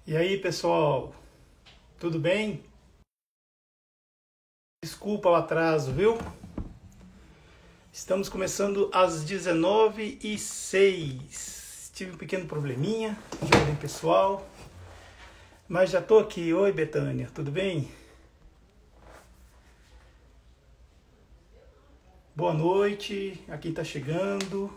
E aí, pessoal, tudo bem? Desculpa o atraso, viu? Estamos começando às 19h06. Tive um pequeno probleminha de ordem pessoal, mas já tô aqui. Oi, Betânia, tudo bem? Boa noite a quem tá chegando.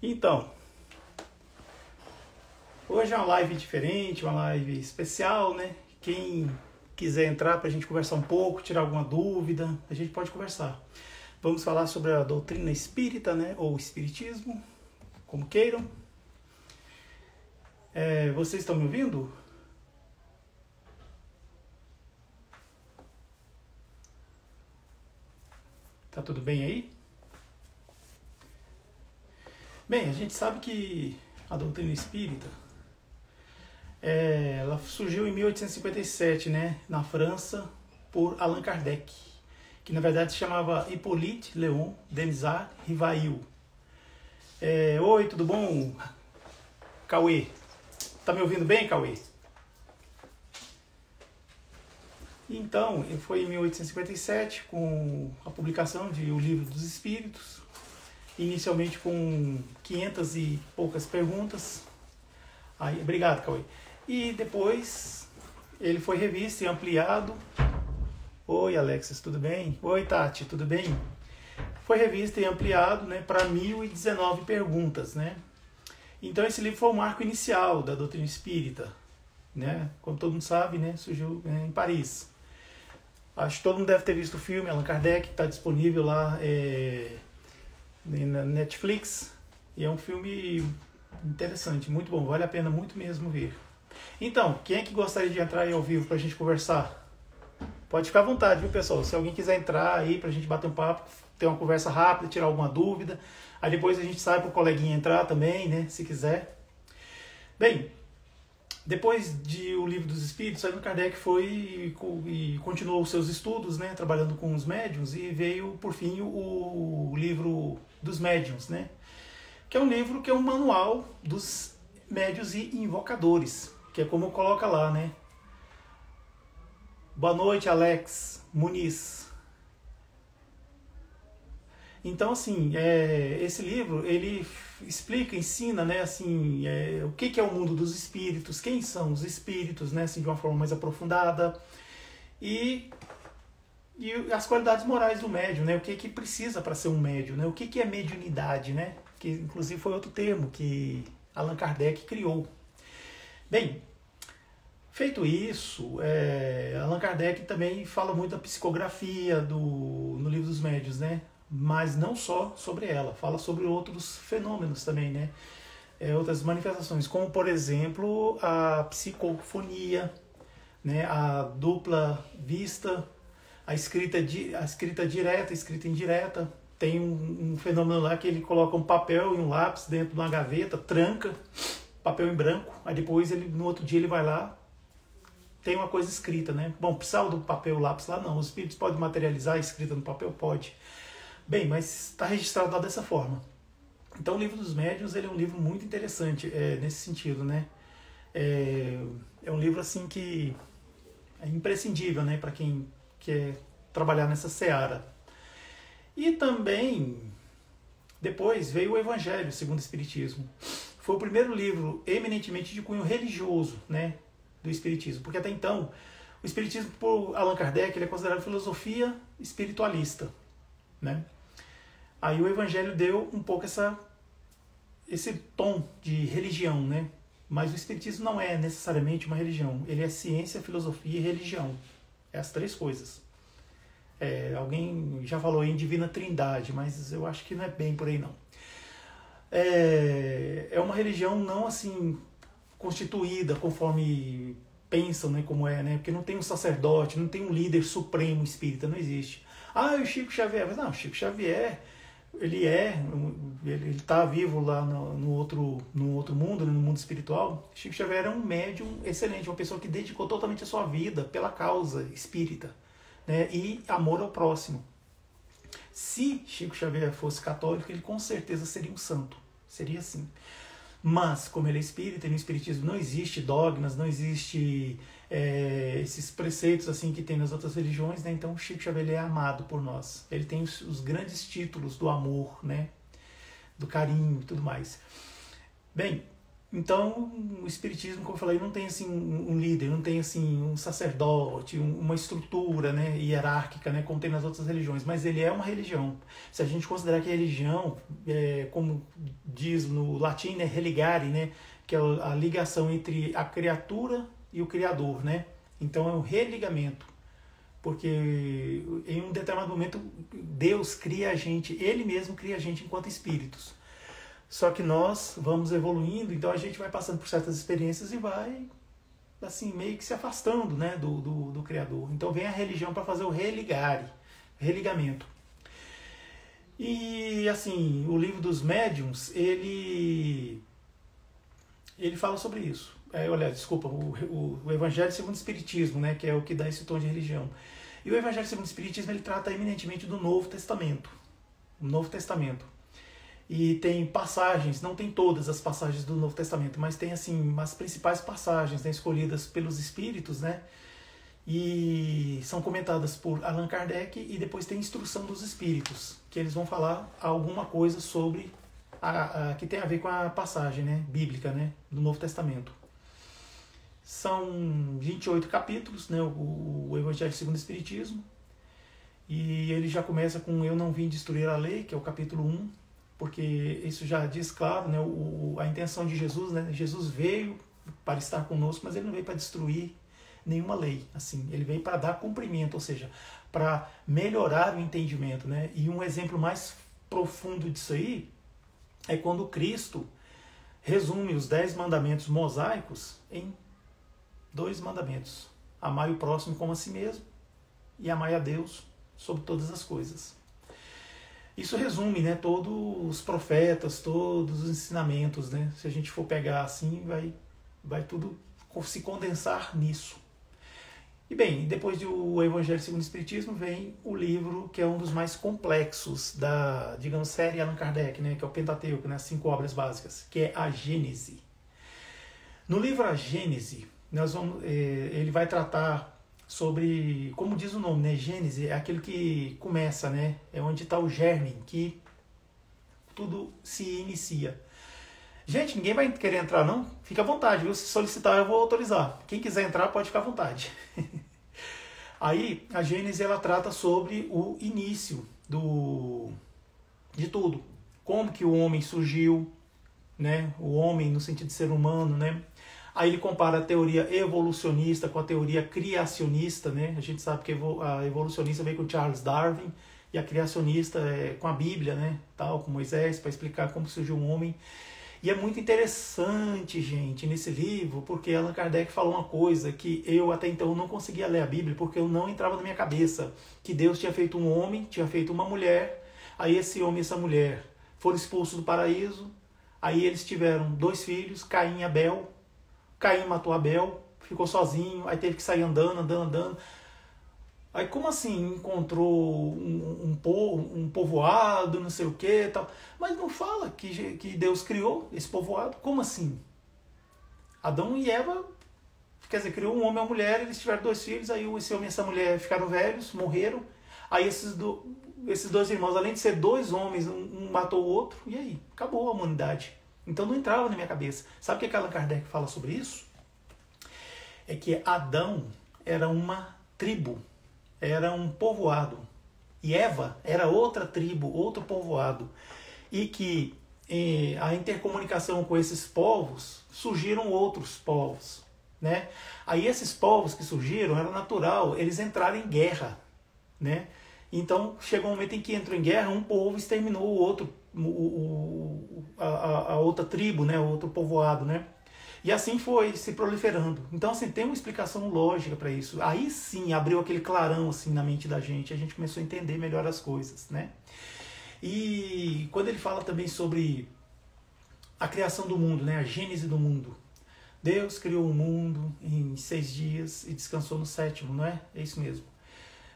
Então, hoje é uma live diferente, uma live especial, né? Quem quiser entrar para a gente conversar um pouco, tirar alguma dúvida, a gente pode conversar. Vamos falar sobre a doutrina espírita, né? Ou espiritismo, como queiram. Vocês estão me ouvindo? Tá tudo bem aí? Bem, a gente sabe que a doutrina espírita ela surgiu em 1857, né, na França, por Allan Kardec, que na verdade se chamava Hippolyte Léon Denisard Rivail. Oi, tudo bom, Cauê? Tá me ouvindo bem, Cauê? Então, foi em 1857, com a publicação de O Livro dos Espíritos, inicialmente com 500 e poucas perguntas. Aí, obrigado, Cauê. E depois ele foi revisto e ampliado. Oi, Alexis, tudo bem? Oi, Tati, tudo bem? Foi revisto e ampliado, né, para 1019 perguntas, né? Então esse livro foi o marco inicial da doutrina espírita, né? Como todo mundo sabe, né, surgiu em Paris. Acho que todo mundo deve ter visto o filme Allan Kardec, que está disponível lá na Netflix. E é um filme interessante, muito bom, vale a pena muito mesmo ver. Então, quem é que gostaria de entrar aí ao vivo para a gente conversar? Pode ficar à vontade, viu, pessoal? Se alguém quiser entrar aí para a gente bater um papo, ter uma conversa rápida, tirar alguma dúvida. Aí depois a gente sai para o coleguinha entrar também, né, se quiser. Bem, depois de O Livro dos Espíritos, Allan Kardec foi e continuou os seus estudos, né, trabalhando com os médiuns, e veio, por fim, o Livro dos Médiuns, né, que é um livro que é um manual dos médiuns e invocadores, que é como coloca lá, né. Boa noite, Alex Muniz. Então, assim, esse livro, ele explica, ensina, né, assim, o que é o mundo dos espíritos, quem são os espíritos, né, assim, de uma forma mais aprofundada, e as qualidades morais do médium, né, o que precisa para ser um médium, né, o que é mediunidade, né, que inclusive foi outro termo que Allan Kardec criou. Bem, feito isso, Allan Kardec também fala muito da psicografia no Livro dos Médiuns, né? Mas não só sobre ela, fala sobre outros fenômenos também, né? Outras manifestações, como por exemplo a psicofonia, né? A dupla vista, a escrita direta, a escrita indireta. Tem um fenômeno lá que ele coloca um papel e um lápis dentro de uma gaveta, tranca, papel em branco, aí depois no outro dia ele vai lá, tem uma coisa escrita, né? Bom, precisava do papel e lápis lá não, os espíritos podem materializar a escrita no papel? Pode. Bem, mas está registrado lá dessa forma. Então o Livro dos Médiuns, ele é um livro muito interessante nesse sentido, né? É um livro assim que é imprescindível, né, para quem quer trabalhar nessa seara. E também depois veio o Evangelho segundo o Espiritismo. Foi o primeiro livro eminentemente de cunho religioso, né, do Espiritismo, porque até então o Espiritismo, por Allan Kardec, ele é considerado filosofia espiritualista, né? Aí o Evangelho deu um pouco esse tom de religião, né? Mas o Espiritismo não é necessariamente uma religião. Ele é ciência, filosofia e religião. É as três coisas. Alguém já falou aí em Divina Trindade, mas eu acho que não é bem por aí, não. É uma religião não assim constituída conforme pensam, né, como é, né? Porque não tem um sacerdote, não tem um líder supremo espírita, não existe. Ah, o Chico Xavier. Mas não, o Chico Xavier ele está vivo lá no outro mundo, no mundo espiritual. Chico Xavier era um médium excelente, uma pessoa que dedicou totalmente a sua vida pela causa espírita, né? E amor ao próximo. Se Chico Xavier fosse católico, ele com certeza seria um santo, seria assim. Mas, como ele é espírita, e no espiritismo não existe dogmas, não existe esses preceitos assim que tem nas outras religiões, né? Então Chico Xavier ele é amado por nós. Ele tem os grandes títulos do amor, né? Do carinho e tudo mais. Bem, então o espiritismo, como eu falei, não tem assim um líder, não tem assim um sacerdote, uma estrutura, né, hierárquica, né, como tem nas outras religiões, mas ele é uma religião. Se a gente considerar que a religião, como diz no latim, né, religare, né, que é a ligação entre a criatura e o Criador, né? Então é um religamento, porque em um determinado momento Deus cria a gente, Ele mesmo cria a gente enquanto espíritos. Só que nós vamos evoluindo, então a gente vai passando por certas experiências e vai, assim, meio que se afastando, né, do Criador. Então vem a religião para fazer o religamento. E, assim, o livro dos médiuns, ele fala sobre isso. O Evangelho segundo o Espiritismo, né, que é o que dá esse tom de religião. E o Evangelho segundo o Espiritismo, ele trata eminentemente do Novo Testamento. O Novo Testamento. E tem passagens, não tem todas as passagens do Novo Testamento, mas tem assim as principais passagens, né, escolhidas pelos Espíritos, né, e são comentadas por Allan Kardec, e depois tem instrução dos Espíritos, que eles vão falar alguma coisa sobre que tem a ver com a passagem, né, bíblica, né, do Novo Testamento. São 28 capítulos, né, o Evangelho segundo o Espiritismo, e ele já começa com Eu não vim destruir a lei, que é o capítulo 1, porque isso já diz claro, né, a intenção de Jesus, né, Jesus veio para estar conosco, mas ele não veio para destruir nenhuma lei, assim, ele veio para dar cumprimento, ou seja, para melhorar o entendimento, né, e um exemplo mais profundo disso aí é quando Cristo resume os 10 mandamentos mosaicos em 2 mandamentos: amai o próximo como a si mesmo e amai a Deus sobre todas as coisas. Isso resume, né, todos os profetas, todos os ensinamentos, né? Se a gente for pegar assim, vai tudo se condensar nisso. E bem, depois do Evangelho segundo o Espiritismo vem o livro que é um dos mais complexos da, digamos, série Allan Kardec, né, que é o Pentateuco, né, as 5 obras básicas, que é a Gênese. No livro A Gênese, ele vai tratar sobre, como diz o nome, né? Gênese é aquilo que começa, né? É onde está o germe, que tudo se inicia. Gente, ninguém vai querer entrar, não? Fica à vontade, viu? Se solicitar, eu vou autorizar. Quem quiser entrar, pode ficar à vontade. Aí, a Gênese, ela trata sobre o início de tudo. Como que o homem surgiu, né? O homem no sentido de ser humano, né? Aí ele compara a teoria evolucionista com a teoria criacionista, né? A gente sabe que a evolucionista veio com Charles Darwin e a criacionista é com a Bíblia, né? Tal, com Moisés, para explicar como surgiu o homem. E é muito interessante, gente, nesse livro, porque Allan Kardec falou uma coisa que eu até então não conseguia ler a Bíblia, porque eu não entrava na minha cabeça, que Deus tinha feito um homem, tinha feito uma mulher, aí esse homem e essa mulher foram expulsos do paraíso, aí eles tiveram 2 filhos, Caim e Abel. Caim matou Abel, ficou sozinho, aí teve que sair andando. Aí como assim encontrou um povoado, não sei o que tal. Mas não fala que Deus criou esse povoado. Como assim? Adão e Eva, quer dizer, criou um homem e uma mulher, eles tiveram 2 filhos, aí esse homem e essa mulher ficaram velhos, morreram. Aí esses 2 irmãos, além de ser 2 homens, um matou o outro, e aí? Acabou a humanidade. Então não entrava na minha cabeça. Sabe o que Allan Kardec fala sobre isso? É que Adão era uma tribo, era um povoado. E Eva era outra tribo, outro povoado. E que a intercomunicação com esses povos, surgiram outros povos, né? Aí esses povos que surgiram, era natural eles entrarem em guerra, né? Então chegou um momento em que entrou em guerra, um povo exterminou o outro, a outra tribo, né, o outro povoado, né? E assim foi se proliferando. Então, assim, tem uma explicação lógica para isso. Aí sim abriu aquele clarão assim na mente da gente, a gente começou a entender melhor as coisas, né? E quando ele fala também sobre a criação do mundo, né, a gênese do mundo, Deus criou o mundo em 6 dias e descansou no 7º, não é? É isso mesmo.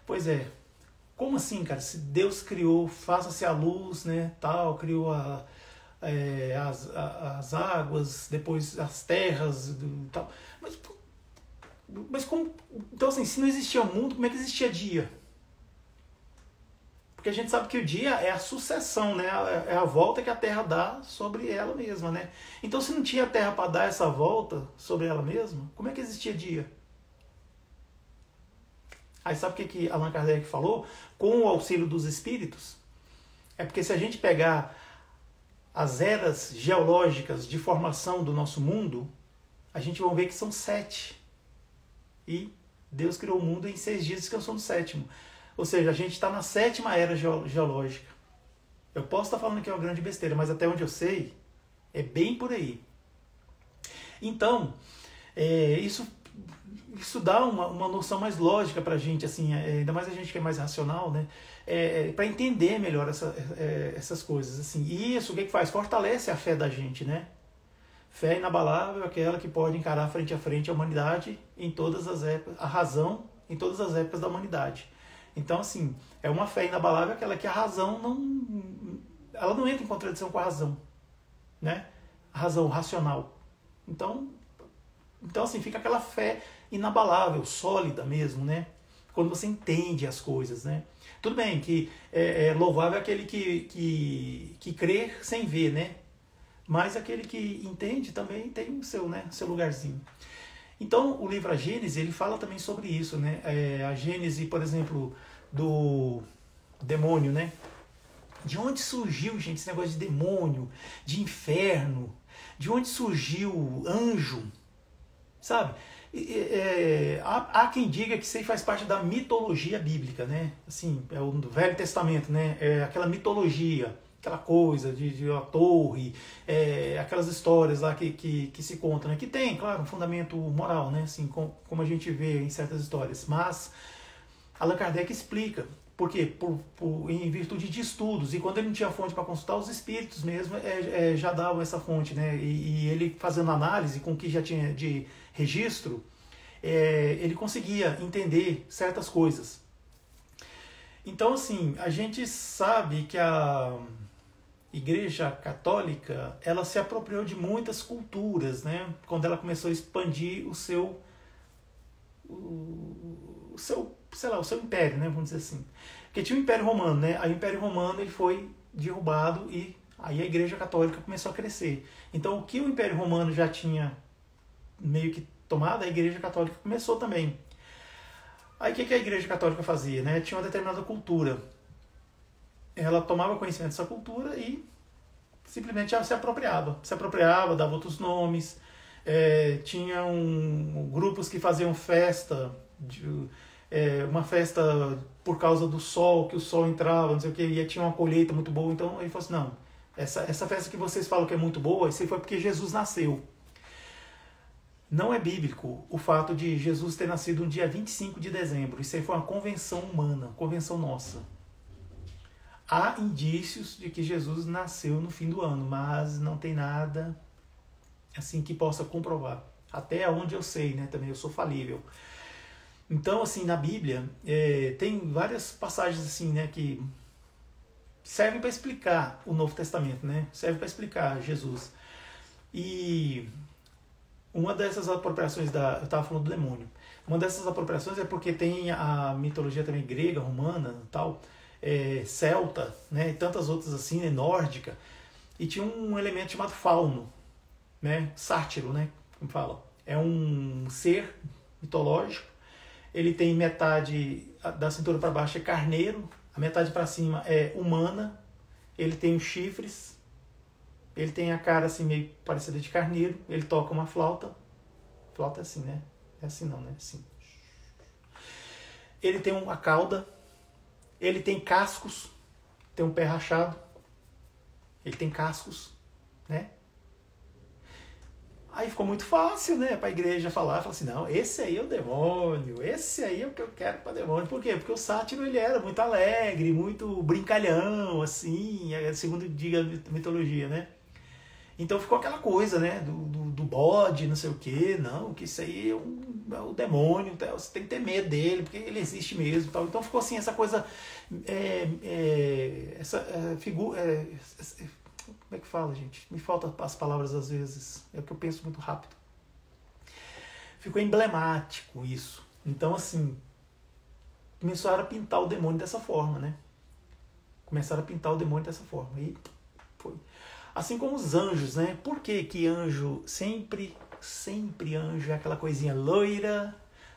Pois é. Como assim, cara? Se Deus criou, faça-se a luz, né, tal, criou as águas, depois as terras, tal. Mas como... Então, assim, se não existia mundo, como é que existia dia? Porque a gente sabe que o dia é a sucessão, né? É a volta que a Terra dá sobre ela mesma, né? Então, se não tinha Terra para dar essa volta sobre ela mesma, como é que existia dia? Aí sabe o que Allan Kardec falou? Com o auxílio dos espíritos, é porque se a gente pegar as eras geológicas de formação do nosso mundo, a gente vai ver que são 7. E Deus criou o mundo em 6 dias e descansou no 7º. Ou seja, a gente está na 7ª era geológica. Eu posso estar falando que é uma grande besteira, mas até onde eu sei, é bem por aí. Então, isso dá uma noção mais lógica para a gente, assim, ainda mais a gente que é mais racional, né? Para entender melhor essas coisas. Assim. E isso, o que faz? Fortalece a fé da gente, né? Fé inabalável é aquela que pode encarar frente a frente a humanidade em todas as épocas, a razão em todas as épocas da humanidade. Então, assim, é uma fé inabalável aquela que a razão ela não entra em contradição com a razão, né? A razão racional. Então assim, fica aquela fé inabalável, sólida mesmo, né? Quando você entende as coisas, né? Tudo bem que é louvável aquele que crê sem ver, né? Mas aquele que entende também tem o seu, né? Seu lugarzinho. Então, o livro A Gênese, ele fala também sobre isso, né? A Gênese, por exemplo, do demônio, né? De onde surgiu, gente, esse negócio de demônio, de inferno? De onde surgiu anjo? Sabe? Há quem diga que isso aí faz parte da mitologia bíblica, né? Assim, é o do Velho Testamento, né? É aquela mitologia, aquela coisa de uma torre, aquelas histórias lá que se contam, né? Que tem, claro, um fundamento moral, né? Assim, como a gente vê em certas histórias. Mas Allan Kardec explica. Por quê? Em virtude de estudos. E quando ele não tinha fonte para consultar, os espíritos mesmo já davam essa fonte, né? E ele fazendo análise com o que já tinha de registro, ele conseguia entender certas coisas. Então, assim, a gente sabe que a Igreja Católica, ela se apropriou de muitas culturas, né? Quando ela começou a expandir o seu império, né? Vamos dizer assim. Porque tinha o Império Romano, né? Aí o Império Romano ele foi derrubado e aí a Igreja Católica começou a crescer. Então, o que o Império Romano já tinha meio que tomado, a Igreja Católica começou também. Aí o que a Igreja Católica fazia, né? Tinha uma determinada cultura. Ela tomava conhecimento dessa cultura e simplesmente se apropriava, dava outros nomes. Tinham grupos que faziam festa, uma festa por causa do sol, que o sol entrava, não sei o que, e tinha uma colheita muito boa. Então ele falou assim, não, essa festa que vocês falam que é muito boa, isso aí foi porque Jesus nasceu. Não é bíblico o fato de Jesus ter nascido no dia 25 de dezembro. Isso aí foi uma convenção humana, convenção nossa. Há indícios de que Jesus nasceu no fim do ano, mas não tem nada assim que possa comprovar. Até onde eu sei, né? Também eu sou falível. Então, assim, na Bíblia, tem várias passagens assim, né, que servem para explicar o Novo Testamento, né? Serve para explicar Jesus. E uma dessas apropriações eu estava falando do demônio. Uma dessas apropriações é porque tem a mitologia também grega, romana, tal, celta, né, e tantas outras assim, né, nórdica. E tinha um elemento chamado fauno, né, sátiro, né, como fala. É um ser mitológico. Ele tem metade da cintura para baixo é carneiro, a metade para cima é humana. Ele tem os chifres. Ele tem a cara assim meio parecida de carneiro. Ele toca uma flauta. Flauta é assim, né? É assim não, né? Assim. Ele tem uma cauda. Ele tem cascos. Tem um pé rachado. Ele tem cascos, né? Aí ficou muito fácil, né, para a igreja falar assim, não, esse aí é o demônio, esse aí é o que eu quero para demônio. Por quê? Porque o sátiro ele era muito alegre, muito brincalhão, assim, segundo diga a mitologia, né? Então ficou aquela coisa, né, do bode, não sei o quê, não, que isso aí é o demônio, você tem que ter medo dele, porque ele existe mesmo, tal. Então ficou assim, essa coisa, figura, como é que fala, gente? Me faltam as palavras às vezes, é que eu penso muito rápido. Ficou emblemático isso. Então, assim, começaram a pintar o demônio dessa forma, né? Começaram a pintar o demônio dessa forma. E foi. Assim como os anjos, né? Por que que anjo sempre anjo é aquela coisinha loira,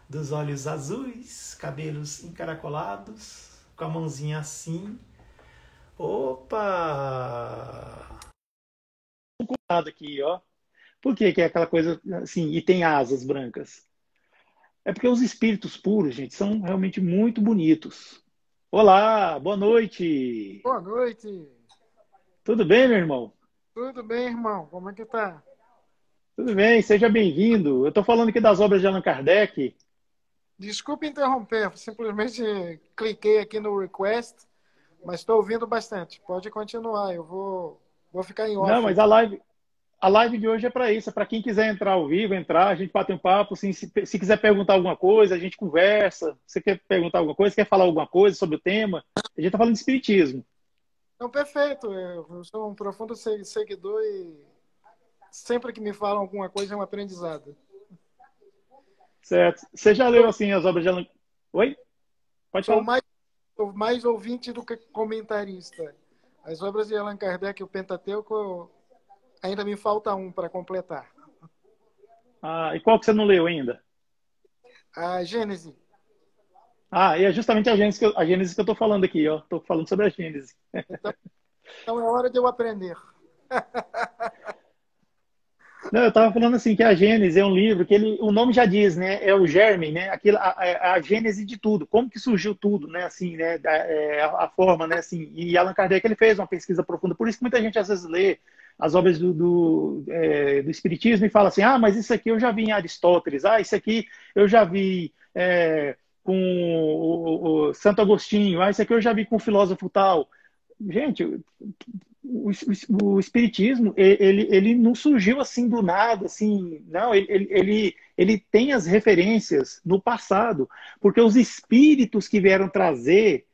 dos olhos azuis, cabelos encaracolados, com a mãozinha assim. Opa! Aqui, ó. Por que que é aquela coisa assim, e tem asas brancas? É porque os espíritos puros, gente, são realmente muito bonitos. Olá, boa noite. Boa noite. Tudo bem, meu irmão? Tudo bem, irmão? Como é que tá? Tudo bem, seja bem-vindo. Eu estou falando aqui das obras de Allan Kardec. Desculpe interromper, simplesmente cliquei aqui no request, mas estou ouvindo bastante. Pode continuar, vou ficar em Não, off mas aqui. a live de hoje é para isso, é para quem quiser entrar ao vivo, entrar, a gente bate um papo, assim, se quiser perguntar alguma coisa, a gente conversa. Você quer perguntar alguma coisa, quer falar alguma coisa sobre o tema? A gente está falando de espiritismo, Então, perfeito. Eu sou um profundo seguidor e sempre que me falam alguma coisa é um aprendizado. certo? Você já leu, Eu assim, as obras de Allan... Oi? Pode sou falar. mais ouvinte do que comentarista. As obras de Allan Kardec e o Pentateuco, ainda me falta um para completar. Ah, e qual que você não leu ainda? A Gênese. Ah, e é justamente a Gênesis que eu estou falando aqui, ó. Estou falando sobre a Gênesis. Então, então é hora de eu aprender. Não, eu estava falando assim que a Gênesis é um livro que o nome já diz, né? É o germe, né? Aquilo, a gênese de tudo, como que surgiu tudo, né? Assim, né? A forma, né? Assim, e Allan Kardec ele fez uma pesquisa profunda, por isso que muita gente às vezes lê as obras do Espiritismo e fala assim, ah, mas isso aqui eu já vi em Aristóteles, ah, isso aqui eu já vi com o Santo Agostinho, ah, isso aqui eu já vi com o filósofo tal. Gente, o espiritismo ele não surgiu assim do nada, assim, não, ele tem as referências no passado, porque os espíritos que vieram trazer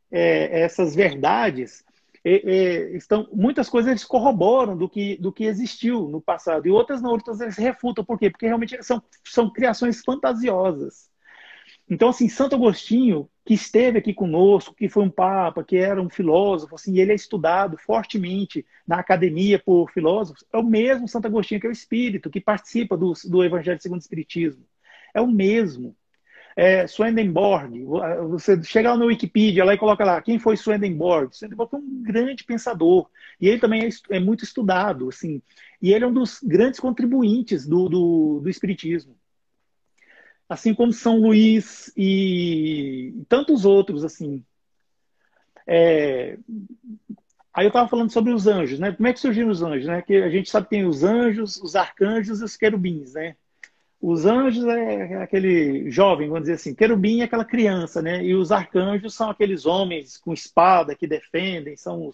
essas verdades estão muitas coisas eles corroboram do que existiu no passado e outras não, outras eles refutam. Por quê? Porque realmente são criações fantasiosas. Então, assim, Santo Agostinho, que esteve aqui conosco, que foi um papa, que era um filósofo, assim, ele é estudado fortemente na academia por filósofos, é o mesmo Santo Agostinho que é o espírito, que participa do Evangelho segundo o Espiritismo. É o mesmo. Swedenborg, você chega lá no Wikipedia lá e coloca lá, quem foi Swedenborg? Swedenborg foi um grande pensador, e ele também é muito estudado, assim, e ele é um dos grandes contribuintes do Espiritismo assim como São Luís e tantos outros, assim. É... Aí eu estava falando sobre os anjos, né? Como é que surgiram os anjos, né? Que a gente sabe que tem os anjos, os arcanjos e os querubins, né? Os anjos é aquele jovem, vamos dizer assim. Querubim é aquela criança, né? E os arcanjos são aqueles homens com espada que defendem, são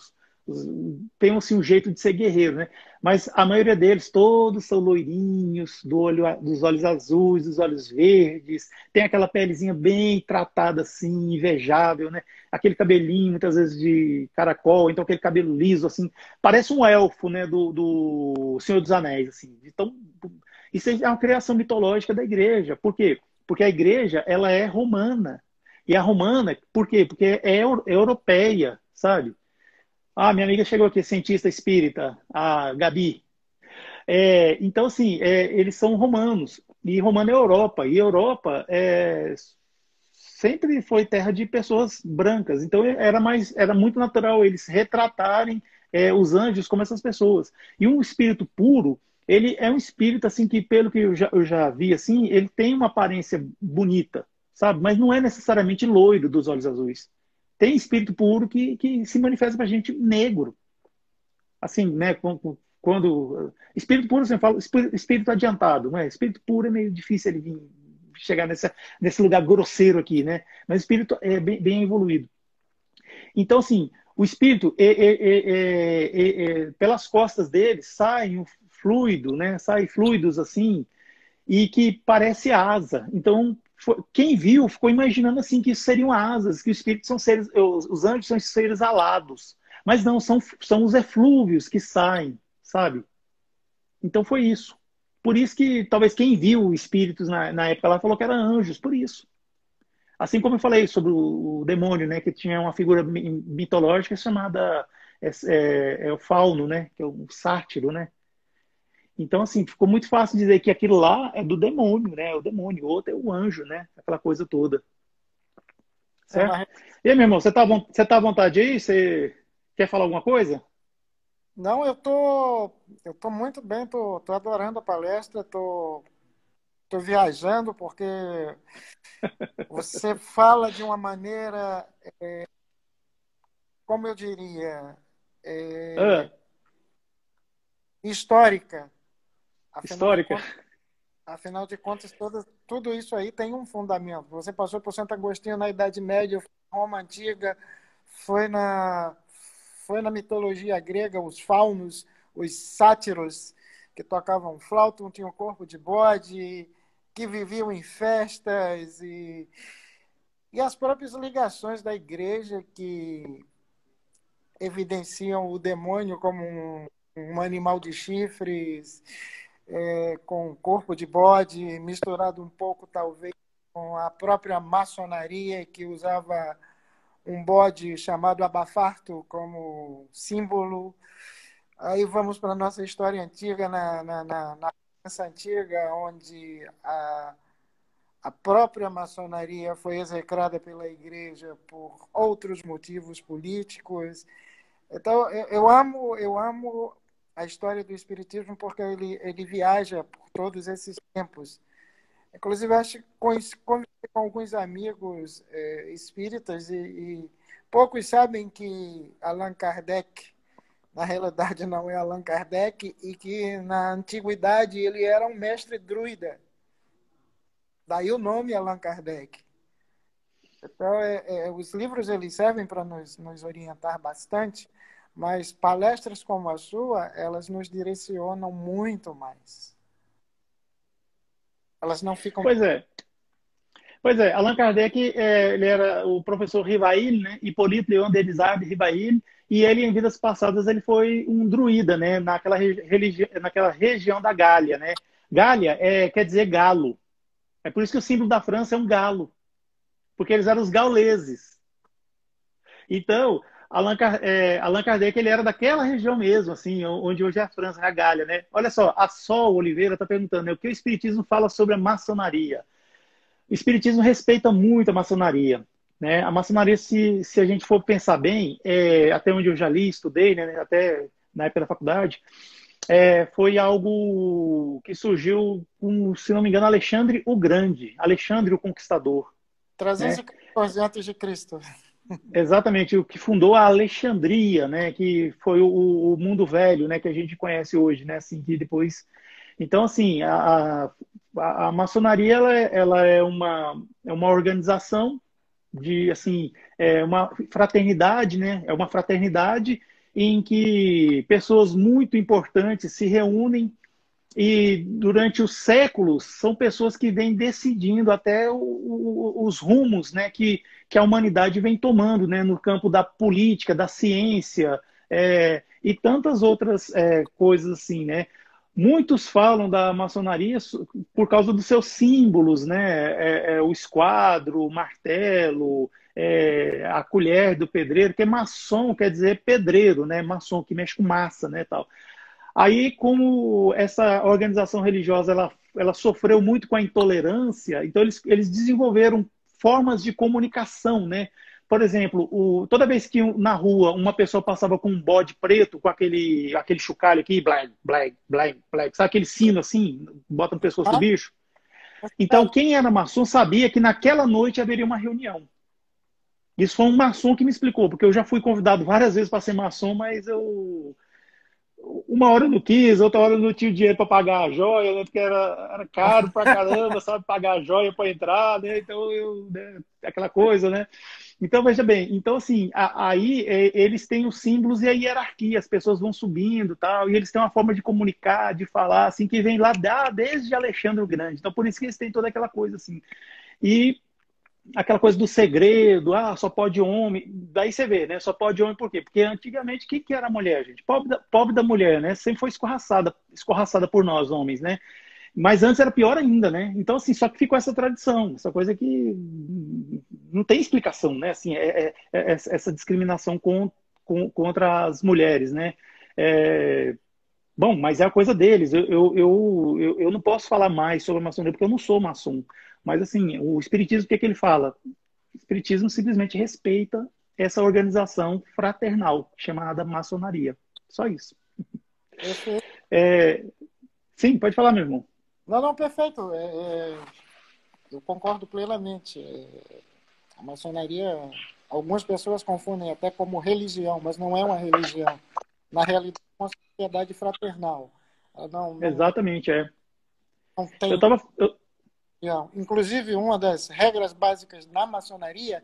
tem assim, um jeito de ser guerreiro, né? Mas a maioria deles, todos são loirinhos, dos olhos azuis, dos olhos verdes, tem aquela pelezinha bem tratada assim, invejável, né? Aquele cabelinho, muitas vezes de caracol, então aquele cabelo liso, assim, parece um elfo, né? Do Senhor dos Anéis, assim. Então, isso é uma criação mitológica da igreja. Por quê? Porque a igreja, ela é romana. E a romana, por quê? Porque é europeia, sabe? Ah, minha amiga chegou aqui, cientista espírita, a Gabi. Então, assim, eles são romanos. E Romano é Europa. E Europa sempre foi terra de pessoas brancas. Então, era muito natural eles retratarem os anjos como essas pessoas. E um espírito puro, ele é um espírito, assim, que pelo que eu já vi, assim, ele tem uma aparência bonita, sabe? Mas não é necessariamente loiro dos olhos azuis. Tem espírito puro que se manifesta pra gente negro. Assim, né? Com quando espírito puro, você fala espírito adiantado, não é? Espírito puro é meio difícil ele vir, chegar nesse lugar grosseiro aqui, né? Mas espírito é bem evoluído. Então, assim, o espírito, pelas costas dele, sai um fluido, né? Sai fluidos assim, e que parece asa. Então, quem viu ficou imaginando assim que isso seriam asas, que os espíritos são seres, os anjos são seres alados. Mas não, são os eflúvios que saem, sabe? Então foi isso. Por isso que talvez quem viu espíritos na época lá falou que eram anjos, por isso. Assim como eu falei sobre o demônio, né, que tinha uma figura mitológica chamada o fauno, né, que é o sátiro, né. Então, assim, ficou muito fácil dizer que aquilo lá é do demônio, né, o demônio, o outro é o anjo, né, aquela coisa toda. Certo? E aí, meu irmão, você tá à vontade aí? Você quer falar alguma coisa? Não, eu tô muito bem, tô adorando a palestra, tô viajando porque você fala de uma maneira, como eu diria, Ah, histórica. Afinal de histórica. contas, afinal de contas, tudo isso aí tem um fundamento. Você passou por Santo Agostinho na Idade Média, Roma Antiga, foi foi na mitologia grega, os faunos, os sátiros, que tocavam flauta, tinham corpo de bode, que viviam em festas, e as próprias ligações da igreja que evidenciam o demônio como um animal de chifres, com corpo de bode, misturado um pouco, talvez, com a própria maçonaria, que usava um bode chamado abafarto como símbolo. Aí vamos para a nossa história antiga, na França antiga, onde a própria maçonaria foi execrada pela igreja por outros motivos políticos. Então, eu amo a história do espiritismo porque ele viaja por todos esses tempos. Inclusive, acho que conversei com alguns amigos espíritas e poucos sabem que Allan Kardec, na realidade, não é Allan Kardec e que, na antiguidade, ele era um mestre druida. Daí o nome Allan Kardec. Então, os livros eles servem para nos orientar bastante, mas palestras como a sua, elas nos direcionam muito mais. Elas não ficam... Pois é. Pois é, Allan Kardec, ele era o professor Rivail, né? Hippolyte Léon Denisard Rivail, e ele, em vidas passadas, ele foi um druida, né? Naquela região da Gália, né? Gália quer dizer galo. É por isso que o símbolo da França é um galo, porque eles eram os gauleses. Então, Allan Kardec, ele era daquela região mesmo, assim, onde hoje é a França, a Gália, né? Olha só, a Sol Oliveira está perguntando, né, o que o Espiritismo fala sobre a maçonaria? O Espiritismo respeita muito a maçonaria, né? A maçonaria, se a gente for pensar bem, até onde eu já li, estudei, né, até na época da faculdade, foi algo que surgiu com, se não me engano, Alexandre o Grande, Alexandre o Conquistador. 314 antes de Cristo. Exatamente, o que fundou a Alexandria, né, que foi o mundo velho, né, que a gente conhece hoje, né, assim, que depois... Então, assim, a maçonaria ela é uma organização de, assim, uma fraternidade, né, é uma fraternidade em que pessoas muito importantes se reúnem e durante os séculos são pessoas que vêm decidindo até os rumos, né, que a humanidade vem tomando, né, no campo da política, da ciência, e tantas outras coisas assim, né. Muitos falam da maçonaria por causa dos seus símbolos, né, o esquadro, o martelo, a colher do pedreiro, que é maçom, quer dizer pedreiro, né, maçom, que mexe com massa, né, tal. Aí, como essa organização religiosa ela sofreu muito com a intolerância, então eles desenvolveram formas de comunicação, né? Por exemplo, toda vez que na rua uma pessoa passava com um bode preto, com aquele chocalho aqui, black, black, black, black, sabe aquele sino assim, bota no pescoço do bicho? Então, quem era maçom sabia que naquela noite haveria uma reunião. Isso foi um maçom que me explicou, porque eu já fui convidado várias vezes para ser maçom, mas eu uma hora eu não quis, outra hora eu não tinha dinheiro para pagar a joia, né? Porque era caro pra caramba, sabe? Pagar a joia para entrar, né? Então, né? Aquela coisa, né? Então, veja bem, então assim, aí eles têm os símbolos e a hierarquia, as pessoas vão subindo tal, e eles têm uma forma de comunicar, de falar, assim, que vem lá desde Alexandre o Grande. Então, por isso que eles têm toda aquela coisa, assim. E aquela coisa do segredo, só pode homem. Daí você vê, né? Só pode homem por quê? Porque antigamente, o que era a mulher, gente? Pobre da mulher, né? Sempre foi escorraçada por nós, homens, né? Mas antes era pior ainda, né? Então, assim, só que ficou essa tradição, essa coisa que não tem explicação, né? Assim, essa discriminação contra as mulheres, né? É, bom, mas é a coisa deles. Eu não posso falar mais sobre a maçonaria porque eu não sou maçom. Mas, assim, o Espiritismo, o que é que ele fala? O Espiritismo simplesmente respeita essa organização fraternal chamada maçonaria. Só isso. Perfeito. É, sim, pode falar, meu irmão. Não, não, perfeito. Eu concordo plenamente. A maçonaria, algumas pessoas confundem até como religião, mas não é uma religião. Na realidade, é uma sociedade fraternal. Ela Exatamente, é. não Eu tem tava. religião. Inclusive, uma das regras básicas na maçonaria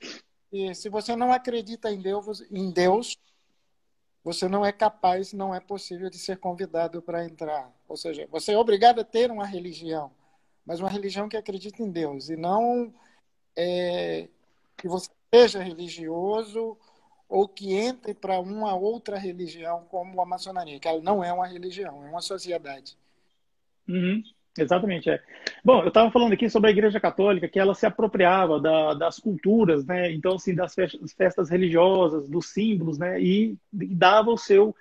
é que se você não acredita em Deus, você não é capaz, não é possível de ser convidado para entrar. Ou seja, você é obrigado a ter uma religião, mas uma religião que acredita em Deus, e não que você seja religioso ou que entre para uma outra religião como a maçonaria, que ela não é uma religião, é uma sociedade. Uhum, exatamente, é. Bom, eu estava falando aqui sobre a Igreja Católica, que ela se apropriava das culturas, né? Então, assim, das festas religiosas, dos símbolos, né? E dava o seu.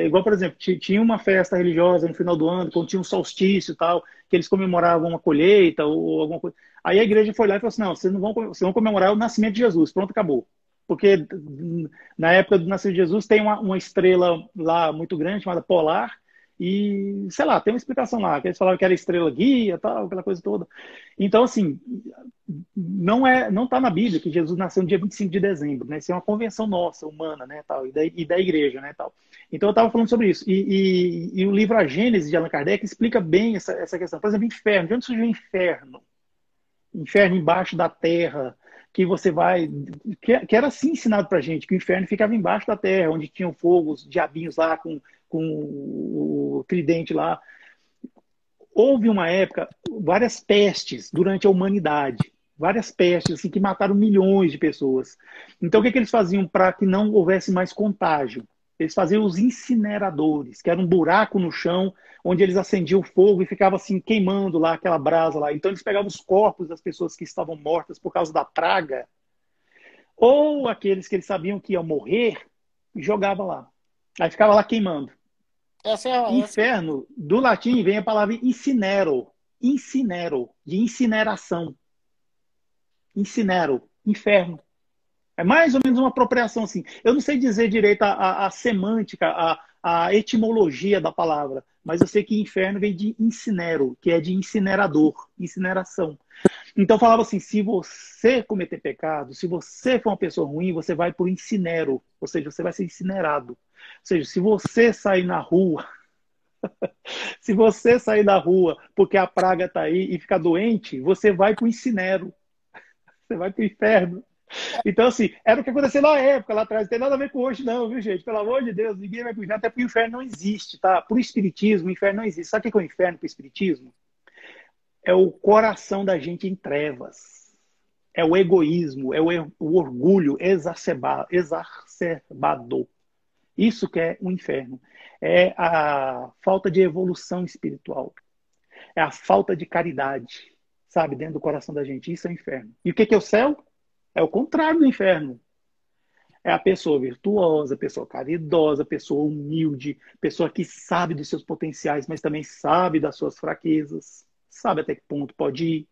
Igual, por exemplo, tinha uma festa religiosa no final do ano, quando tinha um solstício e tal, que eles comemoravam uma colheita ou alguma coisa. Aí a igreja foi lá e falou assim: não, vocês vão comemorar o nascimento de Jesus, pronto, acabou. Porque na época do nascimento de Jesus tem uma estrela lá muito grande, chamada Polar, e, sei lá, tem uma explicação lá, que eles falavam que era estrela guia, tal, aquela coisa toda. Então, assim, não está na Bíblia que Jesus nasceu no dia 25 de dezembro, né? Isso é uma convenção nossa, humana, né, tal, e da igreja, né, tal. Então eu estava falando sobre isso. E o livro A Gênese de Allan Kardec explica bem essa questão. Por exemplo, inferno. De onde surgiu o inferno? Inferno embaixo da terra, que você vai. Que era assim ensinado pra gente, que o inferno ficava embaixo da terra, onde tinham fogos, diabinhos lá com o tridente lá. Houve uma época, várias pestes durante a humanidade. Várias pestes assim, que mataram milhões de pessoas. Então, o que eles faziam para que não houvesse mais contágio? Eles faziam os incineradores, que era um buraco no chão, onde eles acendiam o fogo e ficava assim queimando lá aquela brasa lá. Então, eles pegavam os corpos das pessoas que estavam mortas por causa da praga, ou aqueles que eles sabiam que iam morrer, e jogava lá. Aí ficava lá queimando. Inferno, do latim, vem a palavra incinero. Incinero, de incineração. Incinero, inferno. É mais ou menos uma apropriação assim. Eu não sei dizer direito a semântica, a etimologia da palavra, mas eu sei que inferno vem de incinero, que é de incinerador, incineração. Então falava assim, se você cometer pecado, se você for uma pessoa ruim, você vai por incinero, ou seja, você vai ser incinerado. Ou seja, se você sair na rua, se você sair da rua porque a praga está aí e ficar doente, você vai para o incinero, você vai para o inferno. Então, assim, era o que acontecia na época, lá atrás. Não tem nada a ver com hoje, não, viu, gente? Pelo amor de Deus, ninguém vai pro inferno, até porque o inferno não existe, tá? Pro espiritismo, o inferno não existe. Sabe o que é o inferno pro espiritismo? É o coração da gente em trevas. É o egoísmo, é o orgulho exacerbado. Isso que é o inferno. É a falta de evolução espiritual. É a falta de caridade, sabe, dentro do coração da gente. Isso é o inferno. E o que é o céu? É o contrário do inferno. É a pessoa virtuosa, a pessoa caridosa, a pessoa humilde, pessoa que sabe dos seus potenciais, mas também sabe das suas fraquezas, sabe até que ponto pode ir,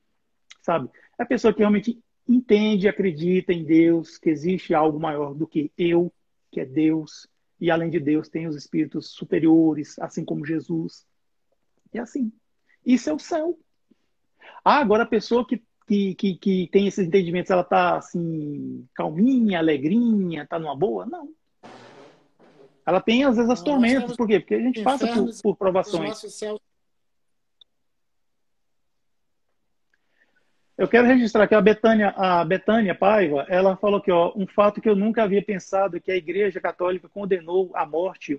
sabe? É a pessoa que realmente entende, acredita em Deus, que existe algo maior do que eu, que é Deus, e além de Deus tem os espíritos superiores, assim como Jesus. E assim, isso é o céu. Agora a pessoa que tem esses entendimentos, ela tá assim, calminha, alegrinha, tá numa boa? Não. Ela tem, às vezes, as Então, nós tormentas. temos Por quê? Porque a gente passa infernos por e os provações. nossos céus. Eu quero registrar que a Betânia Paiva, ela falou que ó, um fato que eu nunca havia pensado, que a Igreja Católica condenou à morte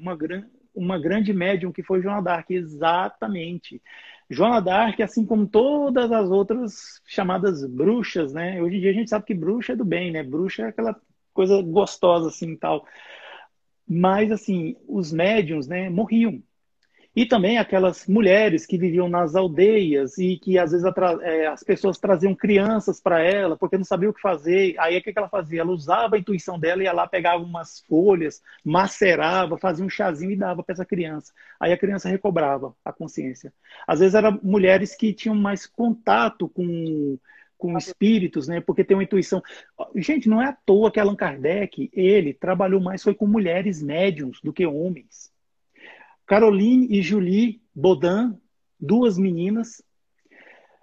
uma grande médium que foi Joana d'Arc. Exatamente. Joana d'Arc, assim como todas as outras chamadas bruxas, né? Hoje em dia a gente sabe que bruxa é do bem, né? Bruxa é aquela coisa gostosa assim e tal. Mas assim, os médiums, né, morriam. E também aquelas mulheres que viviam nas aldeias e que às vezes as pessoas traziam crianças para ela porque não sabia o que fazer. Aí o que ela fazia? Ela usava a intuição dela, ia lá, pegava umas folhas, macerava, fazia um chazinho e dava para essa criança. Aí a criança recobrava a consciência. Às vezes eram mulheres que tinham mais contato com espíritos, né? Porque tem uma intuição. Gente, não é à toa que Allan Kardec, ele trabalhou mais foi com mulheres médiums do que homens. Caroline e Julie Baudin, duas meninas.